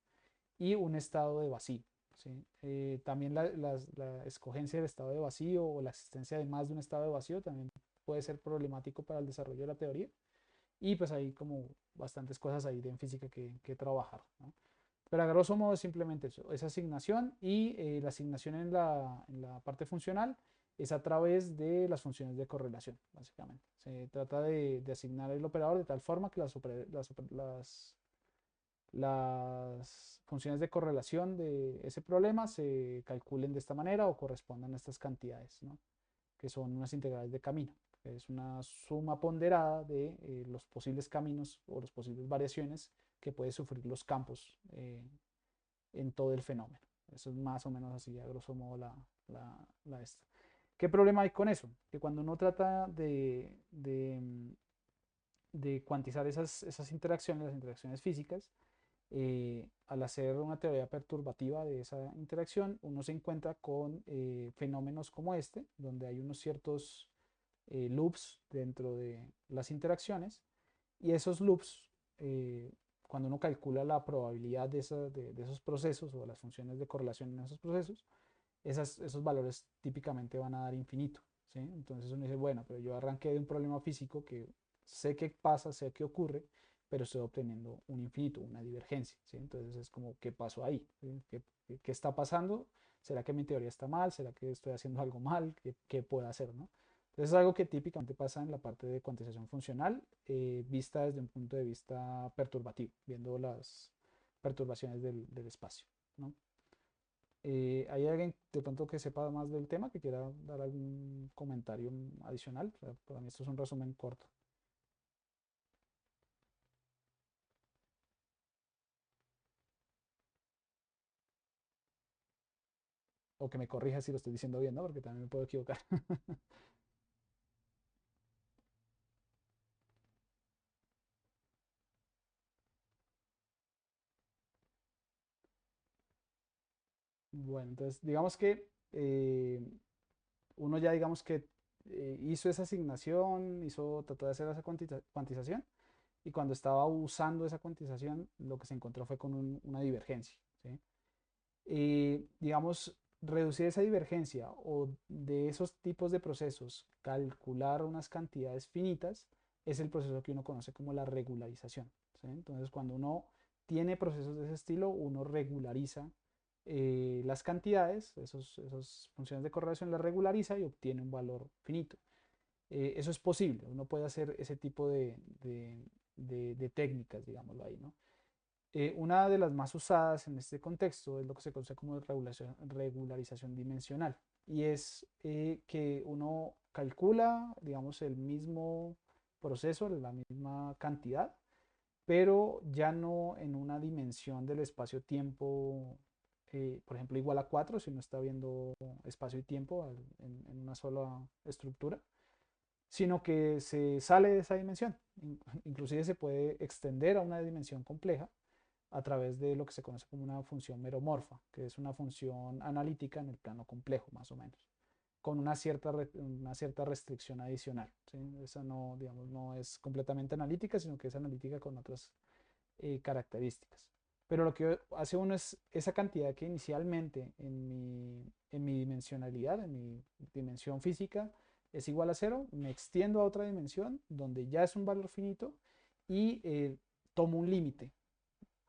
y un estado de vacío. ¿Sí? También la escogencia del estado de vacío o la existencia de más de un estado de vacío también puede ser problemático para el desarrollo de la teoría. Y pues hay como bastantes cosas ahí en física que trabajar, ¿no? Pero a grosso modo es simplemente eso, esa asignación y la asignación en la parte funcional es a través de las funciones de correlación, básicamente. Se trata de asignar el operador de tal forma que las funciones de correlación de ese problema se calculen de esta manera o correspondan a estas cantidades, ¿no? Que son unas integrales de camino, que es una suma ponderada de los posibles caminos o las posibles variaciones que puede sufrir los campos en todo el fenómeno. Eso es más o menos así, a grosso modo, la esta. ¿Qué problema hay con eso? Que cuando uno trata de cuantizar esas interacciones, las interacciones físicas, al hacer una teoría perturbativa de esa interacción, uno se encuentra con fenómenos como este, donde hay unos ciertos loops dentro de las interacciones, y esos loops, cuando uno calcula la probabilidad de esos procesos o las funciones de correlación en esos procesos, esos valores típicamente van a dar infinito, ¿sí? Entonces uno dice, bueno, pero yo arranqué de un problema físico que sé que pasa, sé que ocurre, pero estoy obteniendo un infinito, una divergencia, ¿sí? Entonces es como, ¿qué pasó ahí? ¿Sí? ¿Qué está pasando? ¿Será que mi teoría está mal? ¿Será que estoy haciendo algo mal? ¿Qué puedo hacer, no? Entonces es algo que típicamente pasa en la parte de cuantización funcional, vista desde un punto de vista perturbativo, viendo las perturbaciones del espacio, ¿no? ¿Hay alguien de pronto que sepa más del tema, que quiera dar algún comentario adicional? O sea, para mí esto es un resumen corto. O que me corrija si lo estoy diciendo bien, ¿no? Porque también me puedo equivocar. Bueno, entonces digamos que uno ya digamos que hizo esa asignación, trató de hacer esa cuantización, y cuando estaba usando esa cuantización, lo que se encontró fue con una divergencia, ¿sí? Digamos, reducir esa divergencia o de esos tipos de procesos, calcular unas cantidades finitas, es el proceso que uno conoce como la regularización, ¿sí? Entonces, cuando uno tiene procesos de ese estilo, uno regulariza las cantidades, esas funciones de correlación las regulariza y obtiene un valor finito. Eso es posible, uno puede hacer ese tipo de técnicas, digámoslo ahí, ¿no? Una de las más usadas en este contexto es lo que se conoce como regularización dimensional, y es que uno calcula, digamos, el mismo proceso, la misma cantidad, pero ya no en una dimensión del espacio-tiempo, por ejemplo, igual a 4 si uno está viendo espacio y tiempo en una sola estructura, sino que se sale de esa dimensión. Inclusive se puede extender a una dimensión compleja, a través de lo que se conoce como una función meromorfa, que es una función analítica en el plano complejo, más o menos, con una cierta restricción adicional, ¿sí? Esa no, digamos, no es completamente analítica, sino que es analítica con otras características. Pero lo que hace uno es esa cantidad que inicialmente en mi dimensionalidad, en mi dimensión física, es igual a cero, me extiendo a otra dimensión donde ya es un valor finito y tomo un límite,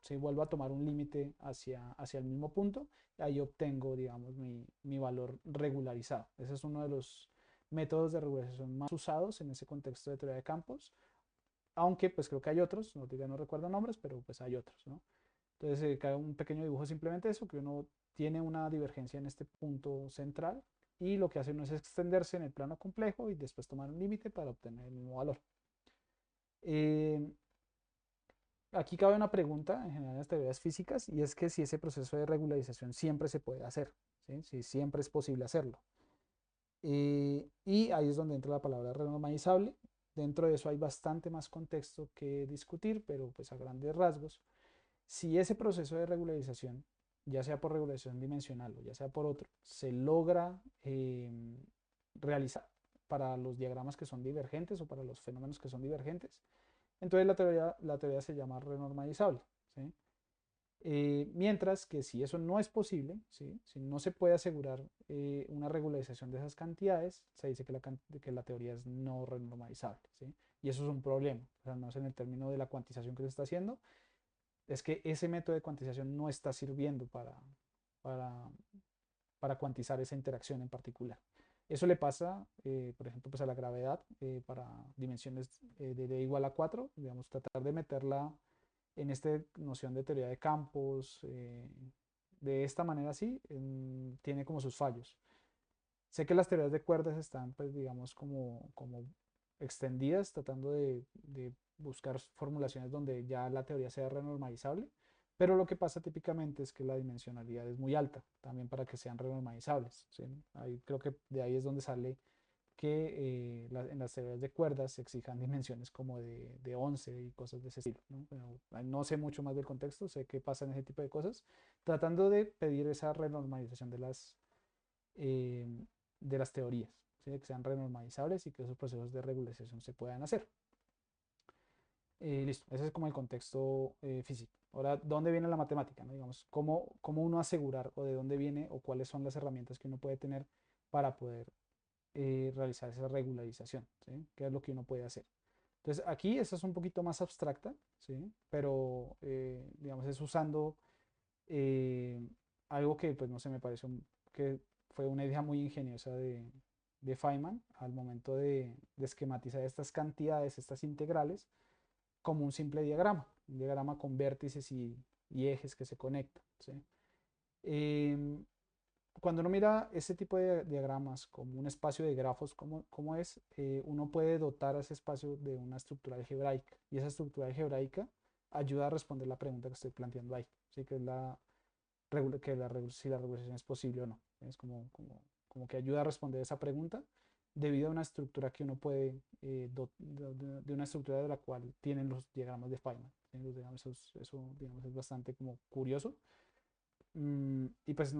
se vuelvo a tomar un límite hacia el mismo punto, y ahí obtengo, digamos, mi valor regularizado. Ese es uno de los métodos de regularización más usados en ese contexto de teoría de campos, aunque pues creo que hay otros, no, no recuerdo nombres, pero pues hay otros, ¿no? Entonces, cae un pequeño dibujo simplemente eso, que uno tiene una divergencia en este punto central y lo que hace uno es extenderse en el plano complejo y después tomar un límite para obtener el mismo valor. Eh, Aquí cabe una pregunta en general en las teorías físicas y es que si ese proceso de regularización siempre se puede hacer, ¿sí? Si siempre es posible hacerlo. Y ahí es donde entra la palabra renormalizable. Dentro de eso hay bastante más contexto que discutir, pero pues a grandes rasgos, si ese proceso de regularización, ya sea por regularización dimensional o ya sea por otro, se logra realizar para los diagramas que son divergentes o para los fenómenos que son divergentes, entonces la teoría se llama renormalizable, ¿sí? Mientras que si eso no es posible, ¿sí? Si no se puede asegurar una regularización de esas cantidades, se dice que la teoría es no renormalizable, ¿sí? Y eso es un problema, o sea, no es en el término de la cuantización que se está haciendo, es que ese método de cuantización no está sirviendo para, para cuantizar esa interacción en particular. Eso le pasa, por ejemplo, pues a la gravedad para dimensiones de d igual a 4, digamos, tratar de meterla en esta noción de teoría de campos, de esta manera así, tiene como sus fallos. Sé que las teorías de cuerdas están, pues, digamos, como extendidas, tratando de buscar formulaciones donde ya la teoría sea renormalizable, pero lo que pasa típicamente es que la dimensionalidad es muy alta, también para que sean renormalizables, ¿sí? Ahí, creo que de ahí es donde sale que en las teorías de cuerdas se exijan dimensiones como de 11 y cosas de ese estilo, ¿no? Pero, no sé mucho más del contexto, sé que pasan ese tipo de cosas, tratando de pedir esa renormalización eh, de las teorías, ¿sí? Que sean renormalizables y que esos procesos de regularización se puedan hacer. Listo, ese es como el contexto físico. Ahora, ¿dónde viene la matemática? ¿No? Digamos, ¿cómo uno asegurar o de dónde viene o cuáles son las herramientas que uno puede tener para poder realizar esa regularización? ¿Sí? ¿Qué es lo que uno puede hacer? Entonces, aquí esta es un poquito más abstracta, ¿sí? Pero, digamos, es usando eh, algo que, pues, no sé, me pareció que fue una idea muy ingeniosa de Feynman al momento de esquematizar estas cantidades, estas integrales, como un simple diagrama, un diagrama con vértices y ejes que se conectan, ¿sí? Em, Cuando uno mira ese tipo de diagramas como un espacio de grafos, como es, uno puede dotar a ese espacio de una estructura algebraica y esa estructura algebraica ayuda a responder la pregunta que estoy planteando ahí, ¿sí? Que es si la regulación es posible o no. Es como que ayuda a responder esa pregunta debido a una estructura que uno puede, de una estructura de la cual tienen los diagramas de Feynman. ¿Sí? Digamos, eso, digamos, es bastante como curioso. Y pues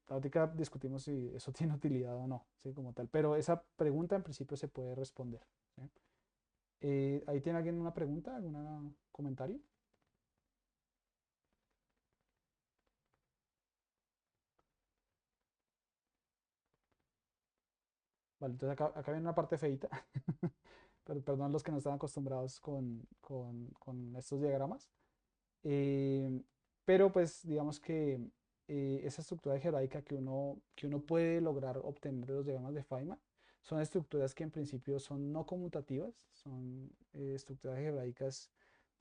ahorita discutimos si eso tiene utilidad o no, ¿sí? Como tal. Pero esa pregunta en principio se puede responder. ¿Sí? ¿Ahí tiene alguien una pregunta, algún comentario? Vale, entonces acá viene una parte feita. Pero perdón los que no están acostumbrados con estos diagramas. Eh, pero pues digamos que esa estructura algebraica que uno puede lograr obtener de los diagramas de Feynman son estructuras que en principio son no conmutativas, son estructuras algebraicas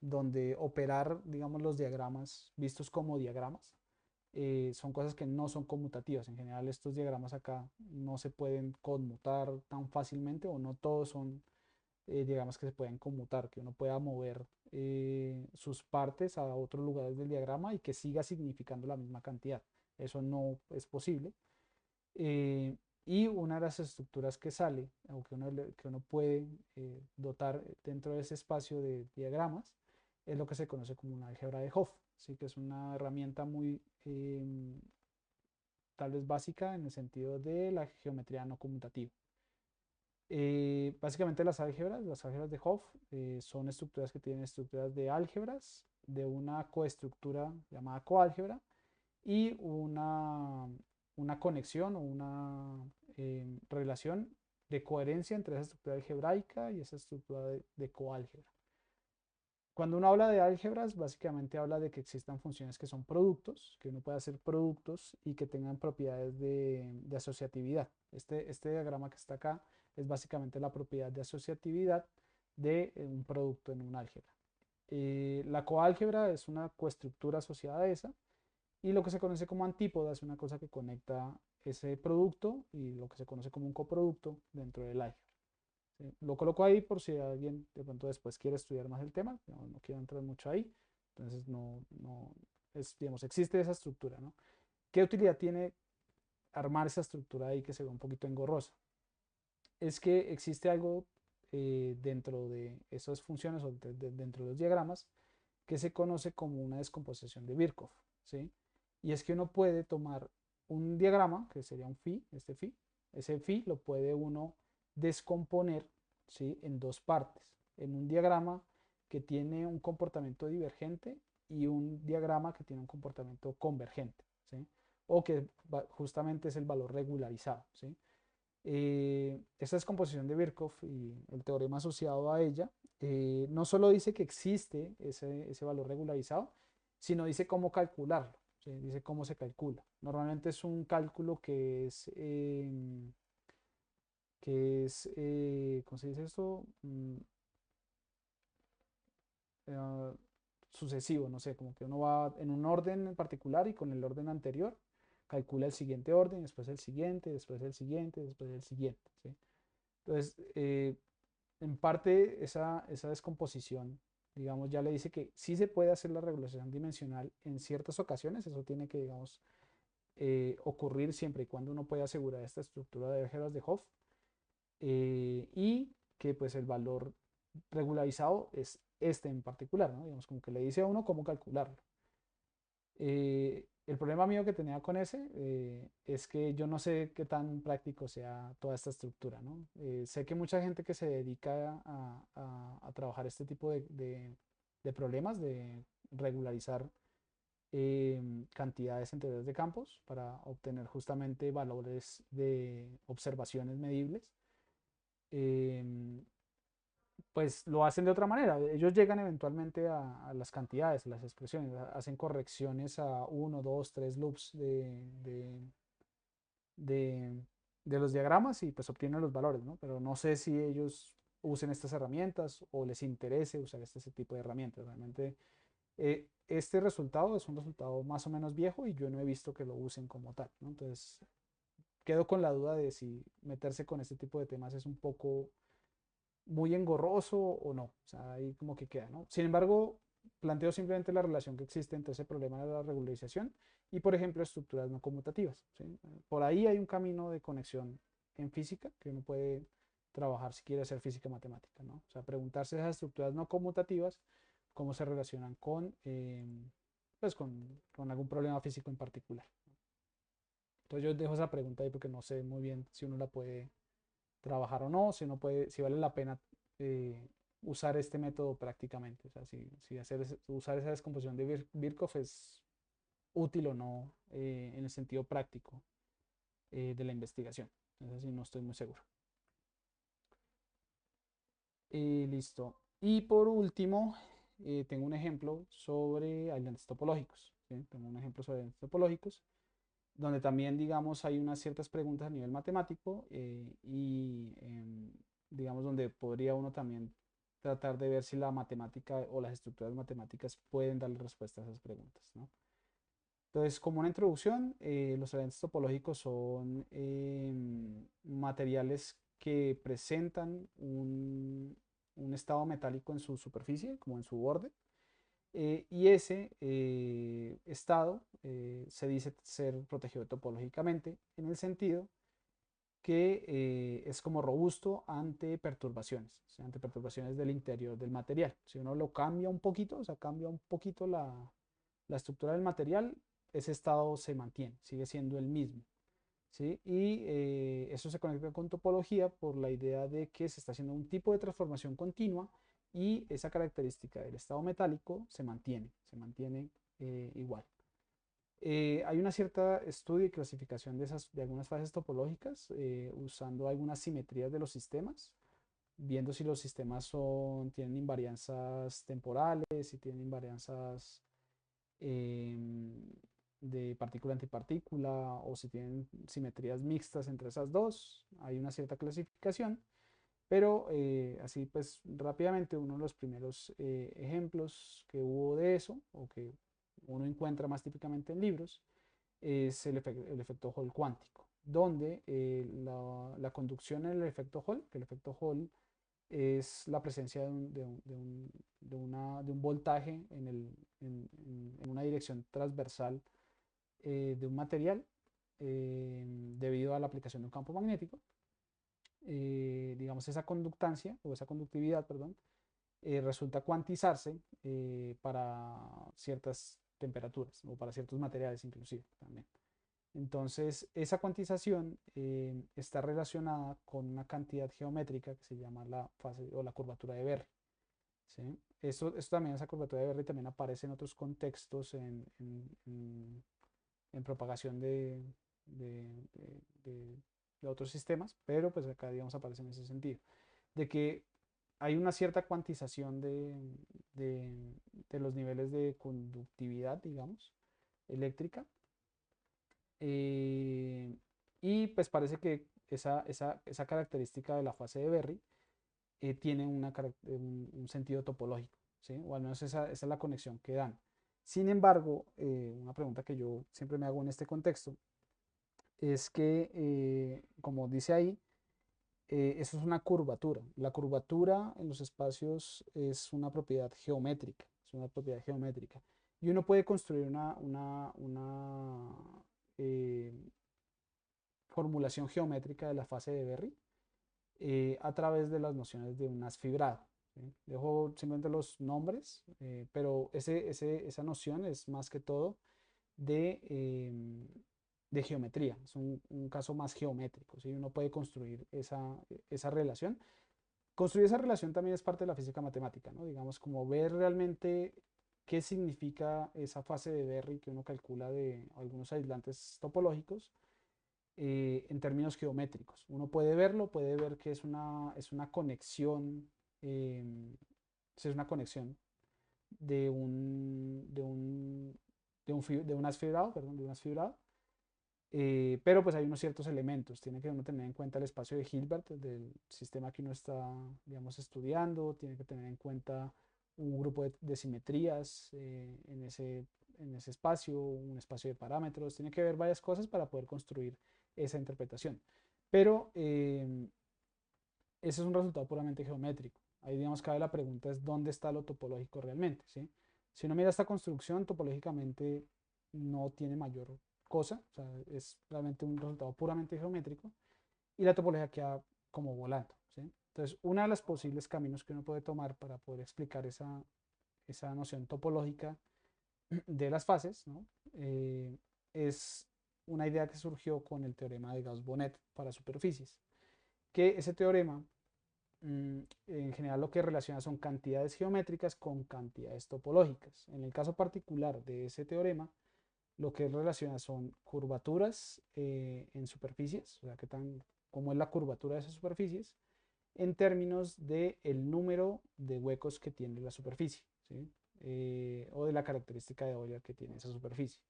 donde operar, digamos, los diagramas vistos como diagramas son cosas que no son conmutativas. En general estos diagramas acá no se pueden conmutar tan fácilmente o no todos son digamos que se pueden conmutar, que uno pueda mover sus partes a otros lugares del diagrama y que siga significando la misma cantidad. Eso no es posible. Y una de las estructuras que sale, o que uno puede dotar dentro de ese espacio de diagramas, es lo que se conoce como una álgebra de Hopf, ¿sí? Que es una herramienta muy tal vez básica en el sentido de la geometría no conmutativa. Básicamente las álgebras de Hopf, son estructuras que tienen estructuras de álgebras, de una coestructura llamada coálgebra y una conexión o una relación de coherencia entre esa estructura algebraica y esa estructura de coálgebra. Cuando uno habla de álgebras, básicamente habla de que existan funciones que son productos, que uno puede hacer productos y que tengan propiedades de asociatividad. Este diagrama que está acá es básicamente la propiedad de asociatividad de un producto en un álgebra. La coálgebra es una coestructura asociada a esa y lo que se conoce como antípoda es una cosa que conecta ese producto y lo que se conoce como un coproducto dentro del álgebra. ¿Sí? Lo coloco ahí por si alguien de pronto después quiere estudiar más el tema, no quiero entrar mucho ahí, entonces digamos, existe esa estructura, ¿no? ¿Qué utilidad tiene armar esa estructura ahí que se ve un poquito engorrosa? Es que existe algo dentro de esas funciones o dentro de los diagramas que se conoce como una descomposición de Birkhoff, ¿sí? Y es que uno puede tomar un diagrama, que sería un phi, ese phi lo puede uno descomponer, ¿sí? En dos partes, en un diagrama que tiene un comportamiento divergente y un diagrama que tiene un comportamiento convergente, ¿sí? O que justamente es el valor regularizado, ¿sí? Esta descomposición de Birkhoff y el teorema asociado a ella no solo dice que existe ese valor regularizado, sino dice cómo calcularlo, ¿sí? Dice cómo se calcula. Normalmente es un cálculo ¿cómo se dice esto? Eh, Sucesivo, no sé, como que uno va en un orden en particular y con el orden anterior calcula el siguiente orden, después el siguiente, después el siguiente, después el siguiente, ¿sí? Entonces, en parte esa descomposición, digamos, ya le dice que sí se puede hacer la regulación dimensional en ciertas ocasiones, eso tiene que, digamos, ocurrir siempre y cuando uno pueda asegurar esta estructura de álgebras de Hopf, y que pues el valor regularizado es este en particular, ¿no? Digamos, como que le dice a uno cómo calcularlo. El problema mío que tenía con ese es que yo no sé qué tan práctico sea toda esta estructura, ¿no? Sé que mucha gente que se dedica a trabajar este tipo de problemas, de regularizar cantidades enteras de campos para obtener justamente valores de observaciones medibles, em, pues lo hacen de otra manera. Ellos llegan eventualmente a las cantidades, a las expresiones, hacen correcciones a uno, dos, tres loops de, de los diagramas y pues obtienen los valores, ¿no? Pero no sé si ellos usen estas herramientas o les interese usar este tipo de herramientas. Realmente este resultado es un resultado más o menos viejo y yo no he visto que lo usen como tal, ¿no? Entonces quedo con la duda de si meterse con este tipo de temas es un poco muy engorroso o no. O sea, ahí como que queda, ¿no? Sin embargo, planteo simplemente la relación que existe entre ese problema de la regularización y, por ejemplo, estructuras no conmutativas, ¿sí? Por ahí hay un camino de conexión en física que uno puede trabajar si quiere hacer física matemática, ¿no? O sea, preguntarse esas estructuras no conmutativas, cómo se relacionan pues con algún problema físico en particular. Entonces yo dejo esa pregunta ahí porque no sé muy bien si uno la puede trabajar o no, si uno puede, si vale la pena usar este método prácticamente. O sea, si usar esa descomposición de Birkhoff es útil o no en el sentido práctico de la investigación. Eso sí, no estoy muy seguro. Listo. Y por último, tengo un ejemplo sobre aislantes topológicos. ¿Sí? Tengo un ejemplo sobre aislantes topológicos donde también, digamos, hay unas ciertas preguntas a nivel matemático digamos, donde podría uno también tratar de ver si la matemática o las estructuras matemáticas pueden darle respuesta a esas preguntas, ¿no? Entonces, como una introducción, los eventos topológicos son materiales que presentan un estado metálico en su superficie, como en su borde, y ese estado se dice ser protegido topológicamente en el sentido que es como robusto ante perturbaciones, o sea, ante perturbaciones del interior del material. Si uno lo cambia un poquito, o sea, cambia un poquito la estructura del material, ese estado se mantiene, sigue siendo el mismo. ¿Sí? Y eso se conecta con topología por la idea de que se está haciendo un tipo de transformación continua y esa característica del estado metálico se mantiene igual. Hay una cierta estudio y clasificación de algunas fases topológicas usando algunas simetrías de los sistemas, viendo si los sistemas tienen invarianzas temporales, si tienen invarianzas em, de partícula-antipartícula o si tienen simetrías mixtas entre esas dos. Hay una cierta clasificación, pero así pues rápidamente uno de los primeros ejemplos que hubo de eso o que uno encuentra más típicamente en libros es el efecto Hall cuántico, donde la conducción en el efecto Hall, que el efecto Hall es la presencia de un voltaje en una dirección transversal de un material debido a la aplicación de un campo magnético. Digamos, esa conductancia o esa conductividad, perdón, resulta cuantizarse para ciertas temperaturas o para ciertos materiales inclusive también. Entonces, esa cuantización está relacionada con una cantidad geométrica que se llama la fase o la curvatura de Berry. ¿Sí? Esto también, esa curvatura de Berry también aparece en otros contextos en propagación de, de- de otros sistemas, pero pues acá, digamos, aparece en ese sentido, de que hay una cierta cuantización de- de los niveles de conductividad, digamos, eléctrica, eh, y pues parece que esa característica de la fase de Berry tiene un sentido topológico, ¿sí? O al menos esa es la conexión que dan. Sin embargo, una pregunta que yo siempre me hago en este contexto es que, como dice ahí, eso es una curvatura. La curvatura en los espacios es una propiedad geométrica, es una propiedad geométrica. Y uno puede construir una eh, formulación geométrica de la fase de Berry a través de las nociones de un haz fibrado. ¿Sí? Dejo simplemente los nombres, pero esa noción es más que todo de geometría, es un caso más geométrico, ¿sí? Uno puede construir esa relación. Construir esa relación también es parte de la física matemática, ¿no? Digamos, como ver realmente qué significa esa fase de Berry que uno calcula de algunos aislantes topológicos en términos geométricos. Uno puede verlo, puede ver que es una conexión, es una conexión de un haz fibrado, perdón, de un haz fibrado, pero pues hay unos ciertos elementos. Tiene que uno tener en cuenta el espacio de Hilbert del sistema que uno está, digamos, estudiando. Tiene que tener en cuenta un grupo de simetrías en ese espacio, un espacio de parámetros. Tiene que ver varias cosas para poder construir esa interpretación. Pero ese es un resultado puramente geométrico. Ahí, digamos, cabe la pregunta es dónde está lo topológico realmente, ¿sí? Si uno mira esta construcción, topológicamente no tiene mayor cosa, o sea, es realmente un resultado puramente geométrico y la topología queda como volando, ¿sí? Entonces, uno de los posibles caminos que uno puede tomar para poder explicar esa noción topológica de las fases, ¿no? Es una idea que surgió con el teorema de Gauss-Bonnet para superficies, que ese teorema en general lo que relaciona son cantidades geométricas con cantidades topológicas. En el caso particular de ese teorema, lo que relaciona son curvaturas en superficies, o sea, cómo es la curvatura de esas superficies, en términos del número de huecos que tiene la superficie, ¿sí? O de la característica de Euler que tiene esa superficie.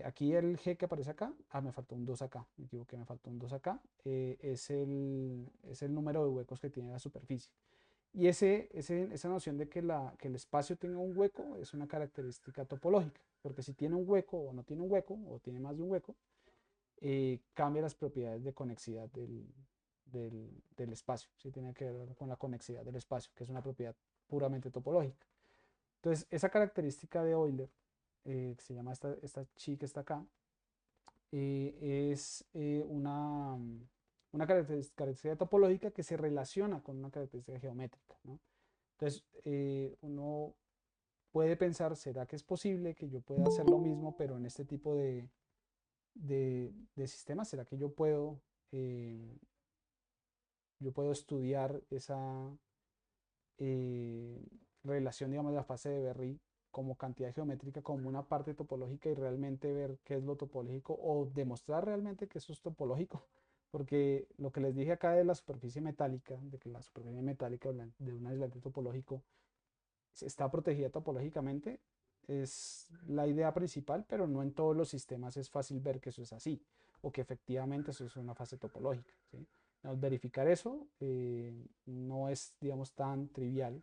Aquí el G que aparece acá, me faltó un 2 acá, me equivoqué, me faltó un 2 acá, es el número de huecos que tiene la superficie. Y esa noción de que el espacio tenga un hueco es una característica topológica, porque si tiene un hueco o no tiene un hueco, o tiene más de un hueco, cambia las propiedades de conexidad del espacio. ¿Sí? Tiene que ver con la conexidad del espacio, que es una propiedad puramente topológica. Entonces, esa característica de Euler, que se llama esta chi que está acá, es una característica topológica que se relaciona con una característica geométrica, ¿no? Entonces, uno puede pensar, ¿será que es posible que yo pueda hacer lo mismo, pero en este tipo de sistemas? ¿Será que eh, yo puedo estudiar esa eh, relación, digamos, de la fase de Berry como cantidad geométrica, como una parte topológica y realmente ver qué es lo topológico o demostrar realmente que eso es topológico? Porque lo que les dije acá de la superficie metálica, de que la superficie metálica de un aislante topológico está protegida topológicamente, es la idea principal, pero no en todos los sistemas es fácil ver que eso es así, o que efectivamente eso es una fase topológica, ¿sí? Verificar eso no es, digamos, tan trivial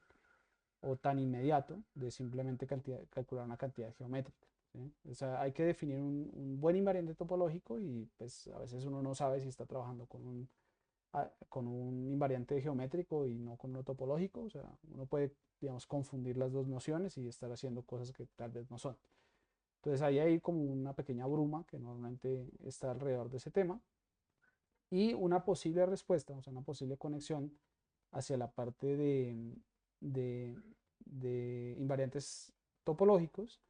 o tan inmediato de simplemente calcular una cantidad geométrica, ¿sí? O sea, hay que definir un buen invariante topológico y pues a veces uno no sabe si está trabajando con un invariante geométrico y no con uno topológico. O sea, uno puede, digamos, confundir las dos nociones y estar haciendo cosas que tal vez no son. Entonces ahí hay como una pequeña bruma que normalmente está alrededor de ese tema y una posible respuesta, o sea, una posible conexión hacia la parte de, de invariantes topológicos,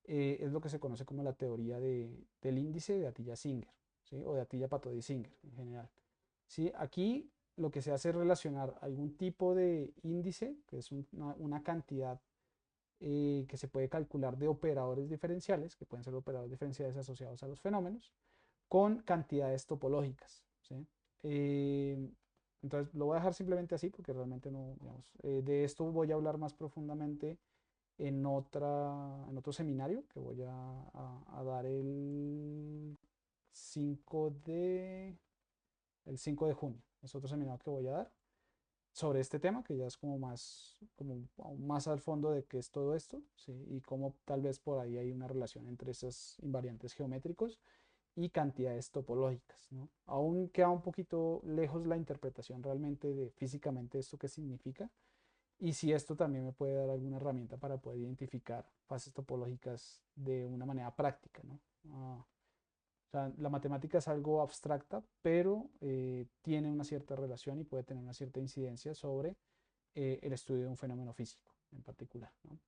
es lo que se conoce como la teoría del índice de Atiyah-Singer, ¿sí? O de Atiyah-Patodi-Singer en general. ¿Sí? Aquí lo que se hace es relacionar algún tipo de índice, que es una cantidad que se puede calcular de operadores diferenciales, que pueden ser operadores diferenciales asociados a los fenómenos, con cantidades topológicas, ¿sí? Eh, entonces lo voy a dejar simplemente así porque realmente no, digamos, de esto voy a hablar más profundamente en otro seminario que voy a dar el 5 de junio. Es otro seminario que voy a dar sobre este tema, que ya es como más, como aún más al fondo de qué es todo esto, ¿sí? Y cómo tal vez por ahí hay una relación entre esos invariantes geométricos y cantidades topológicas, ¿no? Aún queda un poquito lejos la interpretación realmente de físicamente esto qué significa y si esto también me puede dar alguna herramienta para poder identificar fases topológicas de una manera práctica, ¿no? O sea, la matemática es algo abstracta, pero tiene una cierta relación y puede tener una cierta incidencia sobre el estudio de un fenómeno físico en particular, ¿no?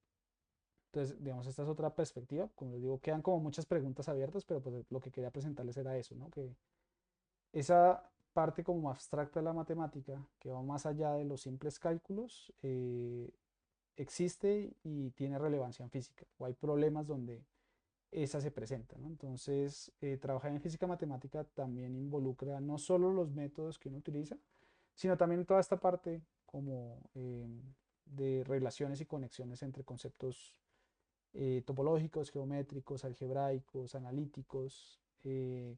Entonces, digamos, esta es otra perspectiva. Como les digo, quedan como muchas preguntas abiertas, pero pues lo que quería presentarles era eso, ¿no? Que esa parte como abstracta de la matemática, que va más allá de los simples cálculos, existe y tiene relevancia en física, o hay problemas donde esa se presenta, ¿no? Entonces, trabajar en física matemática también involucra no solo los métodos que uno utiliza, sino también toda esta parte como de relaciones y conexiones entre conceptos topológicos, geométricos, algebraicos, analíticos,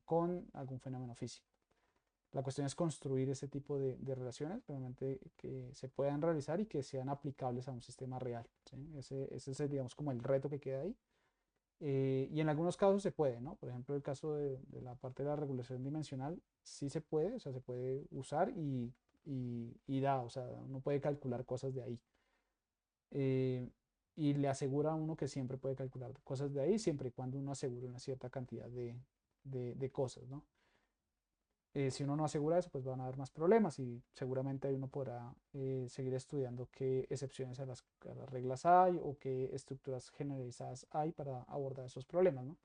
con algún fenómeno físico. La cuestión es construir ese tipo de relaciones realmente que se puedan realizar y que sean aplicables a un sistema real, ¿sí? Ese es, digamos, como el reto que queda ahí. Y en algunos casos se puede, ¿no? Por ejemplo, el caso de la parte de la regulación dimensional, sí se puede, o sea, se puede usar y da, o sea, uno puede calcular cosas de ahí. Eh, y le asegura a uno que siempre puede calcular cosas de ahí, siempre y cuando uno asegure una cierta cantidad de cosas, ¿no? Si uno no asegura eso, pues van a haber más problemas y seguramente ahí uno podrá seguir estudiando qué excepciones a las reglas hay o qué estructuras generalizadas hay para abordar esos problemas, ¿no?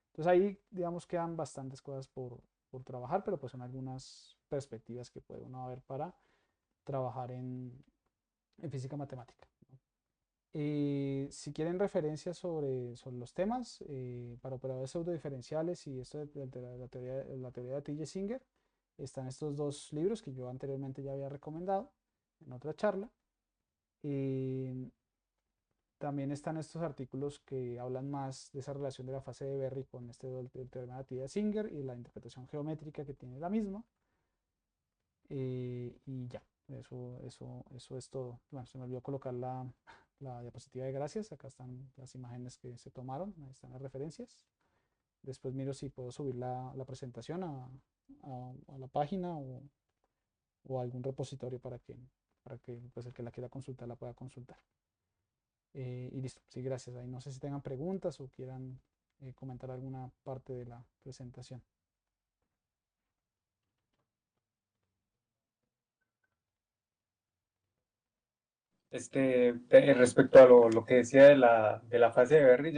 Entonces ahí, digamos, quedan bastantes cosas por trabajar, pero pues son algunas perspectivas que puede uno ver para trabajar en física matemática, ¿no? Si quieren referencias sobre los temas para operadores pseudodiferenciales y esto de la teoría de Atiyah-Singer, están estos dos libros que yo anteriormente ya había recomendado en otra charla. Eh, También están estos artículos que hablan más de esa relación de la fase de Berry con el teorema de Atiyah-Singer y la interpretación geométrica que tiene la misma. Y ya, eso es todo. Bueno, se me olvidó colocar la diapositiva de gracias. Acá están las imágenes que se tomaron, ahí están las referencias. Después miro si puedo subir la presentación a la página o a algún repositorio para que pues, el que la quiera consultar la pueda consultar. Y listo, sí, gracias. Ahí no sé si tengan preguntas o quieran comentar alguna parte de la presentación. Respecto a lo que decía de la fase de Berry,